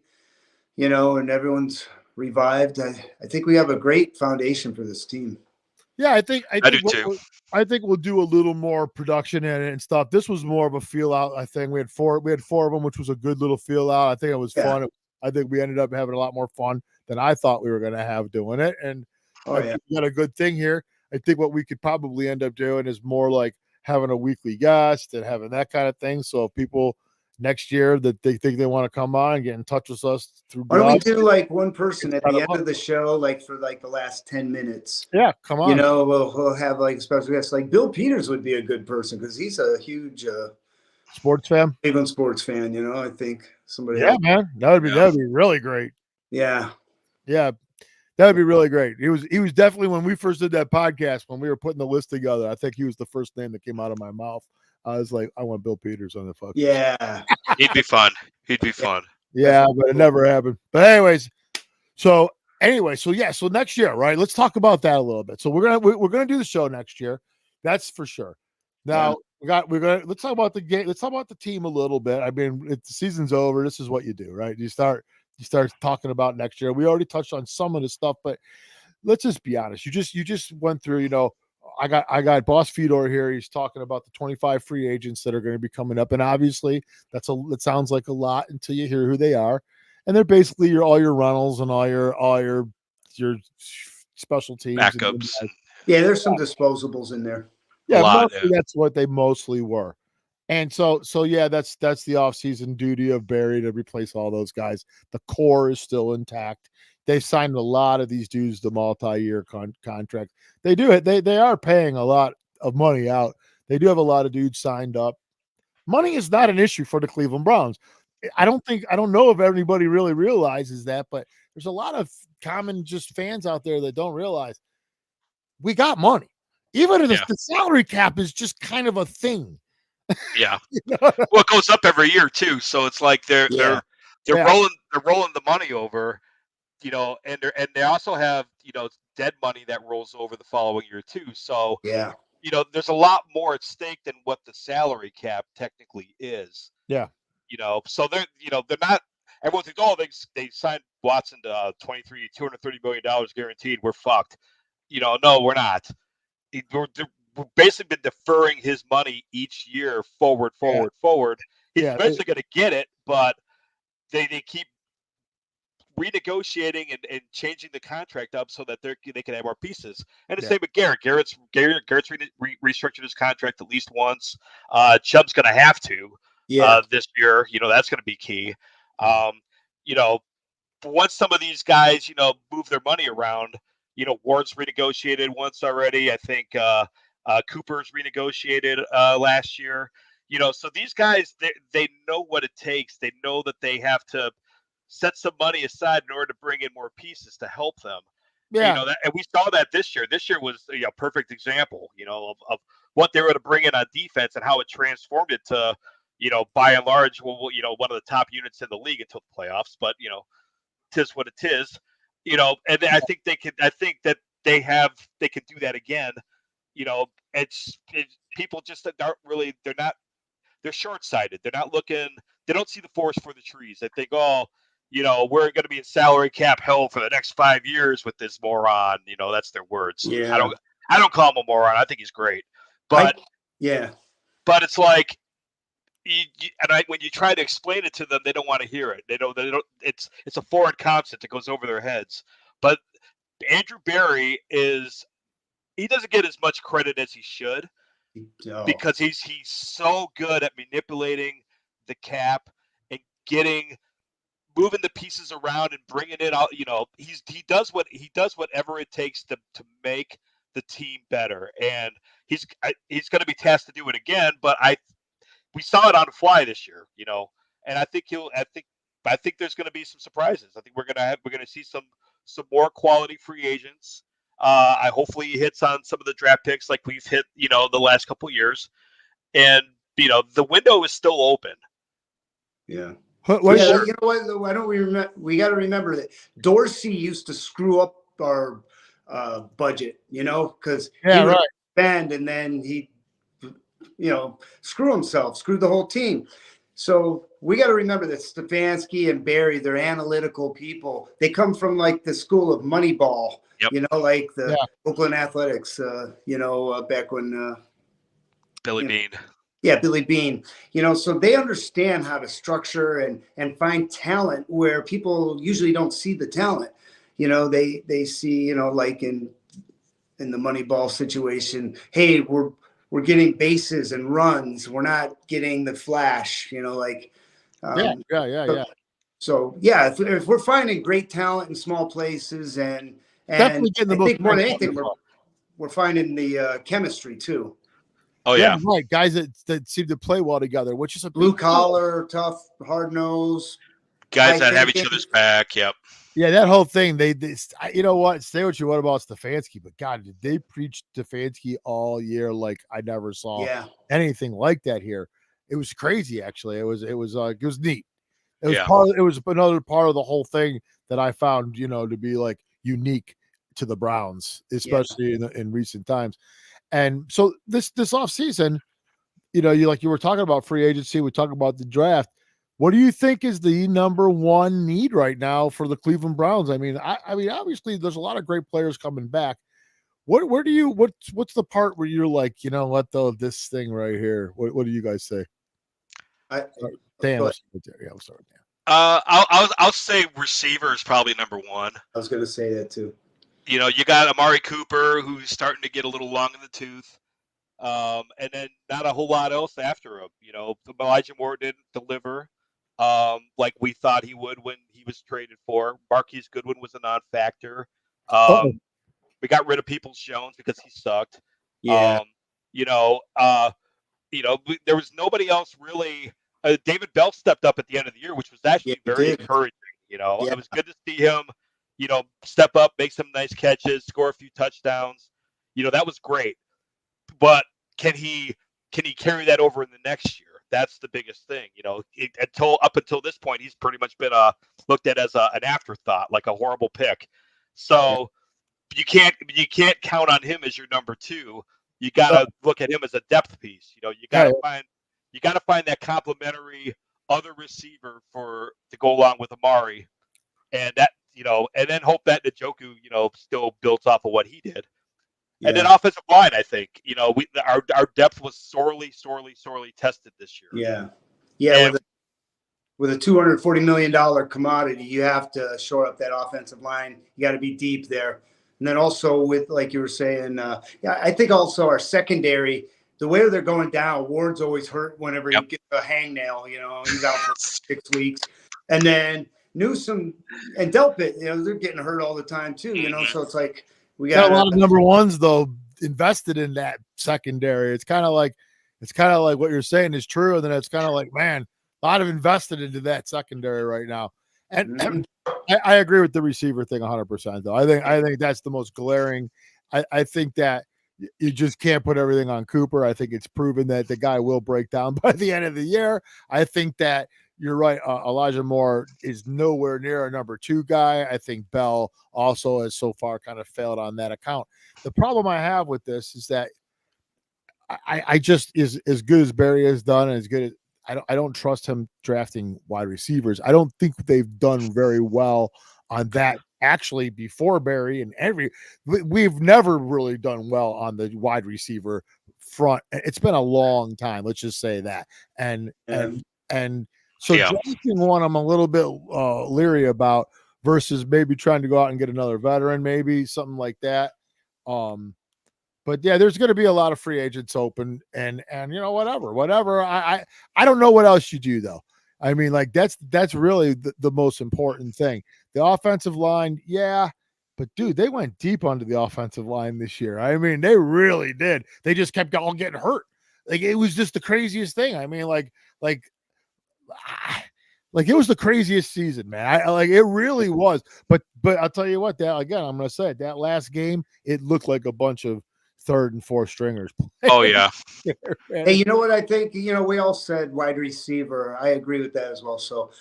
you know, and everyone's revived, I think we have a great foundation for this team. Yeah, I think do too. I think we'll do a little more production in it and stuff. This was more of a feel out. I think we had four of them, which was a good little feel out. I think it was fun. I think we ended up having a lot more fun than I thought we were going to have doing it. And I think we got a good thing here. I think what we could probably end up doing is more like having a weekly guest and having that kind of thing. So if people next year that they think they want to come on and get in touch with us through. Why don't we do like one person at the end of the show, like for like the last 10 minutes? Yeah, come on. You know, we'll have like a special guest. Like Bill Peters would be a good person because he's a huge sports fan. Cleveland sports fan. You know, I think somebody. Yeah, man, that'd be really great. Yeah, that would be really great. He was definitely, when we first did that podcast, when we were putting the list together, I think he was the first name that came out of my mouth. I was like, I want Bill Peters on the fucking. Yeah, he'd be fun. He'd be fun. Yeah, but it never happened. But anyways, so next year, right? Let's talk about that a little bit. So we're gonna do the show next year. That's for sure. Now let's talk about the game. Let's talk about the team a little bit. I mean, if the season's over, this is what you do, right? You start talking about next year. We already touched on some of the stuff, but let's just be honest. You just went through, you know. I got Boss Fedor here. He's talking about the 25 free agents that are going to be coming up, and obviously that sounds like a lot until you hear who they are, and they're basically all your Runnels and all your special teams backups. Yeah, there's some disposables in there. Yeah, that's what they mostly were, and so yeah, that's the offseason duty of Barry to replace all those guys. The core is still intact. They've signed a lot of these dudes to multi-year contracts. They do it. They are paying a lot of money out. They do have a lot of dudes signed up. Money is not an issue for the Cleveland Browns. I don't know if everybody really realizes that, but there's a lot of common just fans out there that don't realize we got money. Even if the salary cap is just kind of a thing. Yeah. Well, it goes up every year too. So it's like they're rolling the money over. You know, and they also have, you know, dead money that rolls over the following year too. So you know, there's a lot more at stake than what the salary cap technically is. Yeah. You know, so they're not. Everyone thinks, oh, they signed Watson to $230 million guaranteed. We're fucked. You know, no, we're not. We're basically been deferring his money each year forward. He's eventually going to get it, but they keep renegotiating and changing the contract up so that they can have more pieces. And the same with Garrett. Garrett's restructured his contract at least once. Chubb's going to have to. this year. That's going to be key. You know, once some of these guys, move their money around, Ward's renegotiated once already. I think Cooper's renegotiated last year. So these guys, they know what it takes. They know that they have to set some money aside in order to bring in more pieces to help them. Yeah. And we saw that this year. This year was a perfect example, of what they were to bring in on defense and how it transformed it to, by and large, one of the top units in the league until the playoffs. But tis what it is, and I think they can. I think that they can do that again. People just aren't really. They're short-sighted. They're not looking. They don't see the forest for the trees. They think, oh, we're going to be in salary cap hell for the next 5 years with this moron. That's their words. Yeah. I don't call him a moron. I think he's great. But but it's like, when you try to explain it to them, they don't want to hear it. They don't. It's a foreign concept that goes over their heads. But Andrew Barry he doesn't get as much credit as he should, because he's so good at manipulating the cap and moving the pieces around and bringing it out. He does whatever it takes to make the team better, and he's going to be tasked to do it again. But we saw it on the fly this year, and I think there's going to be some surprises. I think we're going to see some more quality free agents. Hopefully he hits on some of the draft picks like we've hit, the last couple of years, and the window is still open. Yeah. Sure. You know what? Why don't we remember? We got to remember that Dorsey used to screw up our budget, because he would spend and then he, screw the whole team. So we got to remember that Stefanski and Barry, they're analytical people. They come from like the school of Moneyball, like the Oakland Athletics, back when Billy Bean. Yeah, Billy Bean. So they understand how to structure and find talent where people usually don't see the talent. They see, like in the Moneyball situation, hey, we're getting bases and runs. We're not getting the flash, So if we're finding great talent in small places and definitely getting the I think more than anything, we're finding the chemistry too. Oh yeah, right. Guys that seem to play well together, which is a blue collar, tough, hard nose guys that have each other's back. Yep. Yeah, that whole thing. They you know what? Say what you want about Stefanski, but God, did they preach Stefanski all year? Like I never saw anything like that here. It was crazy, actually. It was neat. It was it was another part of the whole thing that I found, to be like unique to the Browns, especially in recent times. And so this offseason, you were talking about free agency, we talk about the draft. What do you think is the number one need right now for the Cleveland Browns? I mean, obviously there's a lot of great players coming back. What's the part where you're like, this thing right here? What do you guys say? Dan, I'm sorry, Dan. I'll say receiver is probably number one. I was going to say that too. You got Amari Cooper, who's starting to get a little long in the tooth. And then not a whole lot else after him. Elijah Moore didn't deliver like we thought he would when he was traded for. Marquise Goodwin was a non-factor. We got rid of Peoples-Jones because he sucked. Yeah. There was nobody else really. David Bell stepped up at the end of the year, which was actually very encouraging. It was good to see him, step up, make some nice catches, score a few touchdowns. That was great. But can he carry that over in the next year? That's the biggest thing. Up until this point, he's pretty much been looked at as an afterthought, like a horrible pick. So you can't count on him as your number two. You got to look at him as a depth piece. You got to find that complementary other receiver to go along with Amari, and that and then hope that Njoku still builds off of what he did. And then offensive line, I think, our depth was sorely tested this year. Yeah. With a $240 million commodity, you have to shore up that offensive line. You got to be deep there. And then also with, like you were saying, I think also our secondary, the way they're going down, Ward's always hurt whenever he gets a hangnail. He's out for 6 weeks, and then Newsom and Delpit, they're getting hurt all the time too. So it's like we got a lot of number ones though invested in that secondary. It's kind of like what you're saying is true, and then it's kind of like, man, a lot of invested into that secondary right now. And I agree with the receiver thing 100%. Though I think that's the most glaring. I think that you just can't put everything on Cooper. I think it's proven that the guy will break down by the end of the year. I think that you're right. Elijah Moore is nowhere near a number 2 guy. I think Bell also has so far kind of failed on that account. The problem I have with this is that I just is as good as Barry has done, and as good as I don't trust him drafting wide receivers. I don't think they've done very well on that. Actually, before Barry and we've never really done well on the wide receiver front. It's been a long time. Let's just say that. And so drafting one, I'm a little bit leery about versus maybe trying to go out and get another veteran, maybe something like that. But yeah, there's going to be a lot of free agents open, and whatever. I don't know what else you do though. I mean, like that's really the most important thing. The offensive line, yeah, but dude, they went deep onto the offensive line this year. I mean, they really did. They just kept all getting hurt. Like it was just the craziest thing. I mean, like it was the craziest season, man. It really was. But I'll tell you what, that again, I'm going to say it. That last game, it looked like a bunch of 3rd and 4th stringers. Oh yeah. Hey, you know what I think? We all said wide receiver. I agree with that as well. So,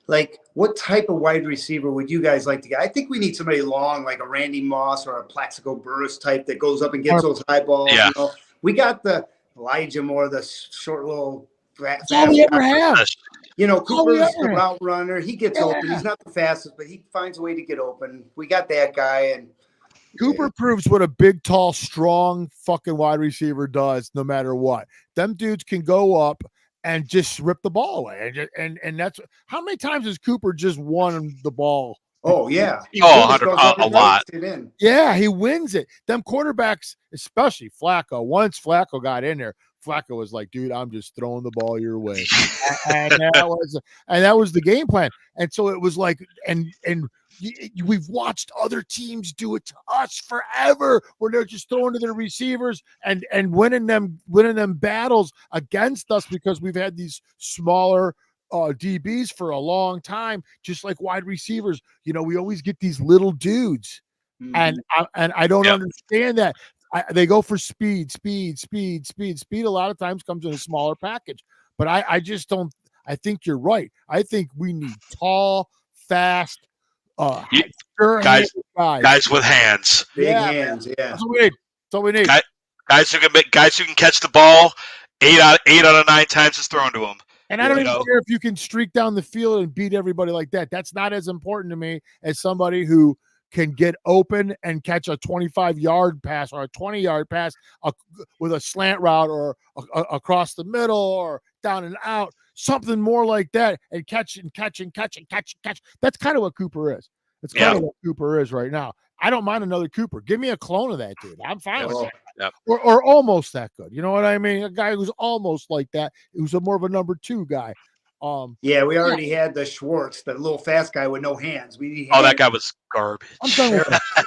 like, what type of wide receiver would you guys like to get? I think we need somebody long, like a Randy Moss or a Plaxico Burress type that goes up and gets those high balls. Yeah. We got the Elijah Moore, the short little fast. That's all we ever have. Cooper's the route runner. He gets open. He's not the fastest, but he finds a way to get open. We got that guy, and Cooper proves what a big, tall, strong fucking wide receiver does no matter what. Them dudes can go up and just rip the ball away. And that's how many times has Cooper just won the ball? Oh, yeah. A lot. Yeah, he wins it. Them quarterbacks, especially Flacco, once Flacco got in there, Flacco was like, dude, I'm just throwing the ball your way. and that was the game plan. And so it was like, and we've watched other teams do it to us forever, where they're just throwing to their receivers and winning them battles against us because we've had these smaller DBs for a long time, just like wide receivers. We always get these little dudes, and I don't understand that. They go for speed. A lot of times comes in a smaller package, but I just don't. I think you're right. I think we need tall, fast, guys with hands, big hands. Yeah, that's what we need. Guys who can catch the ball 8 out of 9 times is thrown to them. And I don't even care if you can streak down the field and beat everybody like that. That's not as important to me as somebody who can get open and catch a 25-yard pass or a 20-yard pass with a slant route or across the middle or down and out, something more like that, and catch. That's kind of what Cooper is. That's kind of what Cooper is right now. I don't mind another Cooper. Give me a clone of that dude. I'm fine with that. Yep. Or almost that good. You know what I mean? A guy who's almost like that. Who's more of a number 2 guy. We already had the Schwartz, the little fast guy with no hands. That guy was garbage. I'm done with that.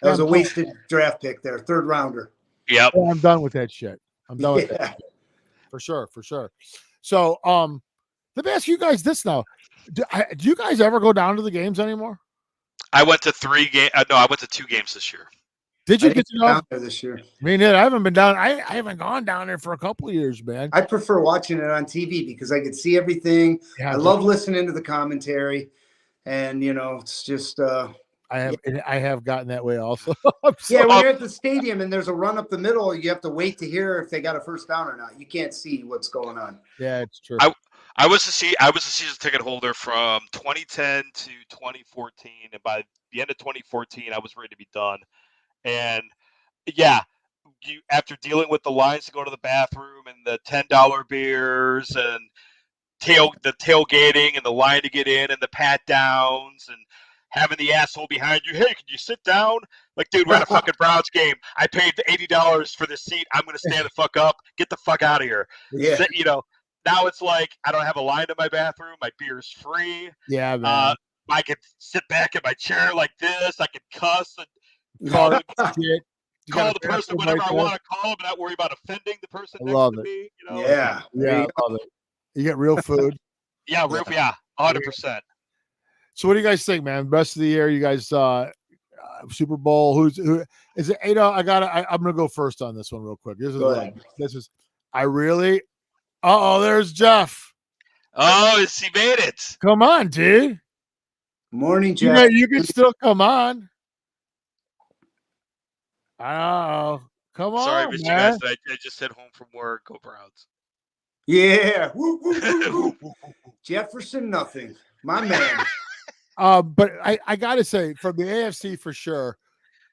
That was a wasted draft pick there, 3rd rounder. Yep. Oh, I'm done with that shit. I'm done with that. For sure. So, let me ask you guys this now. Do you guys ever go down to the games anymore? I went to 3 games. No, I went to 2 games this year. Did you get to go down there this year? I mean, I haven't been down. I haven't gone down there for a couple of years, man. I prefer watching it on TV because I could see everything. I love listening to the commentary, and it's just. I have gotten that way also. When you're at the stadium and there's a run up the middle, you have to wait to hear if they got a first down or not. You can't see what's going on. Yeah, it's true. I was a season ticket holder from 2010 to 2014, and by the end of 2014, I was ready to be done. And after dealing with the lines to go to the bathroom and the $10 beers and the tailgating and the line to get in and the pat downs and having the asshole behind you, hey, can you sit down? Like, dude, we're at a fucking Browns game. I paid $80 for this seat. I'm gonna stand the fuck up. Get the fuck out of here. Yeah. You know, now it's like I don't have a line in my bathroom. My beer's free. Yeah, man. I can sit back in my chair like this. I can cuss and Call call the the person whatever I want to call them, and not worry about offending the person next to me. You know? Yeah. Yeah, I love it. You get real food. Yeah, 100%. So what do you guys think, man? Rest of the year, you guys Super Bowl. Who is it? I'm gonna go first on this one real quick. There's Jeff. Oh, he made it. Come on, dude. Morning, Jeff. You can still come on. Oh, come on. Sorry, Mr. Man. Guys, I just hit home from work. Go Browns. Yeah. Woo, woo, woo, woo. Jefferson, nothing. My man. But I gotta say, from the AFC for sure,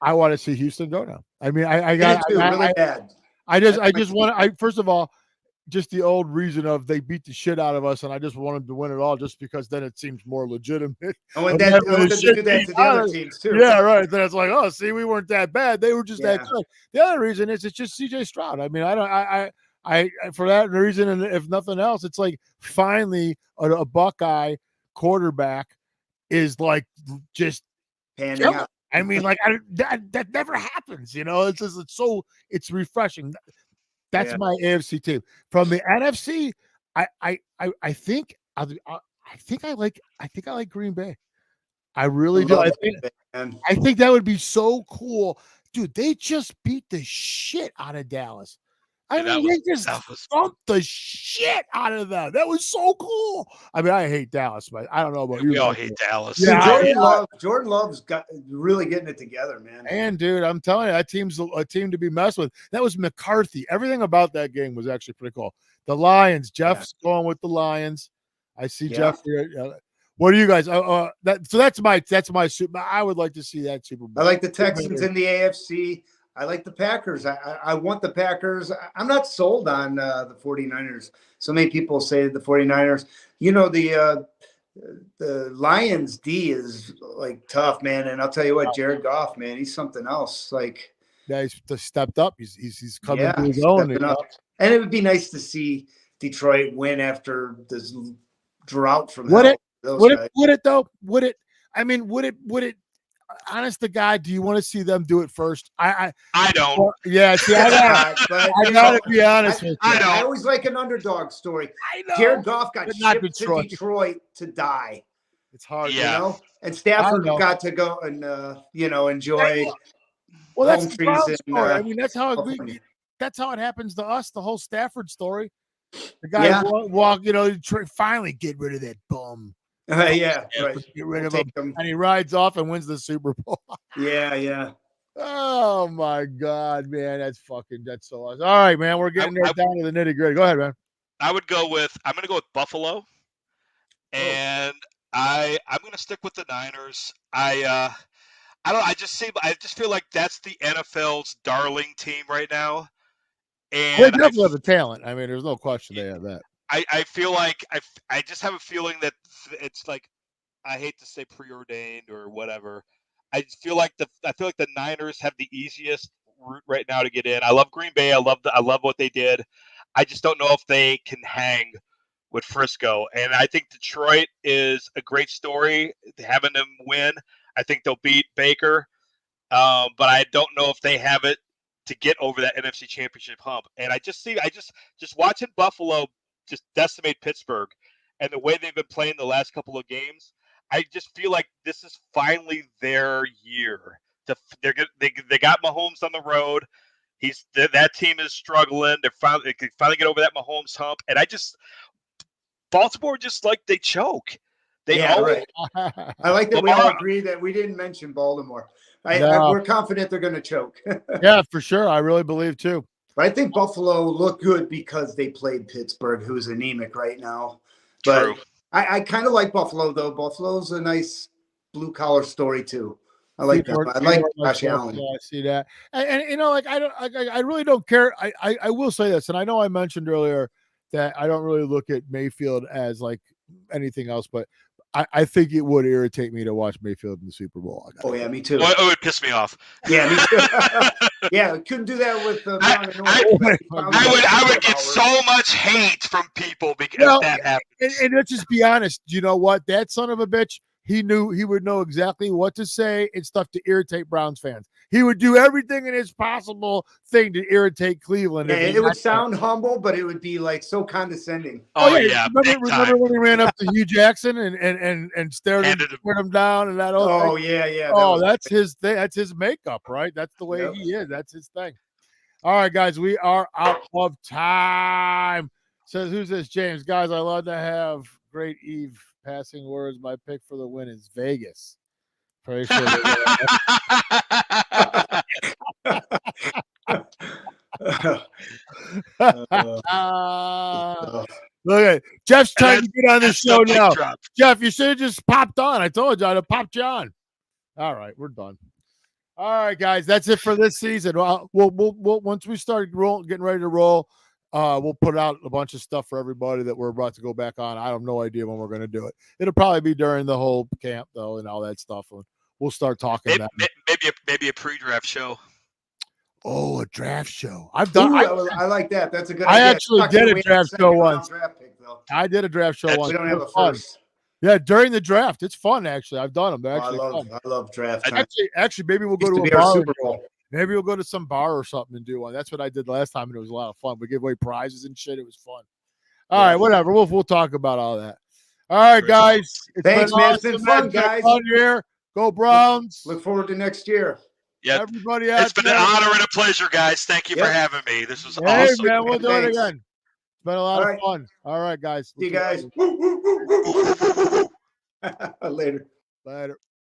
I want to see Houston go now. I mean, I just want. First of all, just the old reason of they beat the shit out of us, and I just want them to win it all, just because then it seems more legitimate. Oh, and then do that to the other teams too. Yeah, right. Then it's like, oh, see, we weren't that bad. They were just that good. The other reason is it's just CJ Stroud. I mean, I for that reason, and if nothing else, it's like finally a Buckeye quarterback is like just panning out. I mean, like that never happens, you know. It's refreshing. That's my AFC team. From the NFC, I think I like Green Bay. I really do. I think that would be so cool, dude. They just beat the shit out of Dallas. They just thumped the shit out of them. That was so cool. I mean, I hate Dallas, but I don't know about you. We all hate Dallas. Yeah, Jordan Love's got really getting it together, man. And dude, I'm telling you, that team's a team to be messed with. That was McCarthy. Everything about that game was actually pretty cool. The Lions. Jeff's going with the Lions. I see Jeff here. What do you guys? That's my Super. I would like to see that Super Bowl. I like the Texans in the AFC. I like the Packers. I want the Packers. I'm not sold on the 49ers. So many people say the 49ers. You know, the Lions D is like tough, man. And I'll tell you what, Jared Goff, man, he's something else. Like, yeah, he's just stepped up. He's coming to his own. And it would be nice to see Detroit win after this drought from would it though? Would it? I mean, would it? Honest to God, do you want to see them do it first? I don't. Well, yeah, see, I gotta be honest with you. I always like an underdog story. I know. Jared Goff got shipped to Detroit to die. It's hard, you know. And Stafford got to go and enjoy. Well, that's the Brown story. I mean, that's how it happens to us. The whole Stafford story. The guy finally get rid of that bum. Right. Get rid of him, and he rides off and wins the Super Bowl. Yeah. Oh my God, man, that's so awesome. All right, man, we're getting down to the nitty gritty. Go ahead, man. I'm gonna go with Buffalo, and I'm gonna stick with the Niners. I just feel like that's the NFL's darling team right now. And they definitely have the talent. I mean, there's no question they have that. I feel like I just have a feeling that it's like, I hate to say preordained or whatever. I feel like the Niners have the easiest route right now to get in. I love Green Bay. I love what they did. I just don't know if they can hang with Frisco. And I think Detroit is a great story, having them win. I think they'll beat Baker, but I don't know if they have it to get over that NFC Championship hump. And I just watching Buffalo just decimate Pittsburgh, and the way they've been playing the last couple of games, I just feel like this is finally their year. They got Mahomes on the road. That team is struggling. They can finally get over that Mahomes hump, and Baltimore just like they choke. Right. I like that we all agree that we didn't mention Baltimore. We're confident they're going to choke. Yeah, for sure. I really believe too. But I think Buffalo looked good because they played Pittsburgh, who's anemic right now. But True. I kind of like Buffalo, though. Buffalo's a nice blue-collar story, too. I like that. I like Josh Allen. Yeah, I see that. And I really don't care. I will say this, and I know I mentioned earlier that I don't really look at Mayfield as like anything else, but I think it would irritate me to watch Mayfield in the Super Bowl. Oh yeah, me too. Oh, it would piss me off. Yeah, me too. Yeah, couldn't do that with the I would get so much hate from people because if that happens. And let's just be honest. You know what? That son of a bitch, he would know exactly what to say and stuff to irritate Browns fans. He would do everything in his possible thing to irritate Cleveland. Yeah, it would sound humble, but it would be like so condescending. Oh yeah. Remember when he ran up to Hugh Jackson and stared him down and that whole thing? Yeah. Oh, that's his thing. That's his makeup, right? That's the way he is. That's his thing. All right, guys, we are out of time. Says, who's this? James. Guys, I love to have great Eve passing words. My pick for the win is Vegas. Pretty sure look at Jeff's trying to get on the show now. Jeff, you should have just popped on. I told you I'd have popped you on. All right, we're done. All right, guys, that's it for this season. We'll once we start getting ready to roll, we'll put out a bunch of stuff for everybody that we're about to go back on. I have no idea when we're going to do it. It'll probably be during the whole camp though, and all that stuff. We'll start talking. Maybe a pre-draft show. Oh, a draft show. I've done. I like that. That's a good. I idea. actually did a draft show once. I did a draft show once. We don't have a first. Yeah, during the draft, it's fun. Actually, I've done them. They're actually fun. I love draft. Actually, maybe we'll go to a bar. Maybe we'll go to some bar or something and do one. That's what I did last time, and it was a lot of fun. We give away prizes and shit. It was fun. All right, whatever. We'll talk about all that. All right, guys. Thanks, man. It's been fun, guys. Fun year. Go Browns. Look forward to next year. Yeah, everybody out It's been an honor and a pleasure, guys. Thank you for having me. This was awesome. Hey, man, we'll do it again. It's been a lot of fun. All right, guys. See you guys. Later. Later.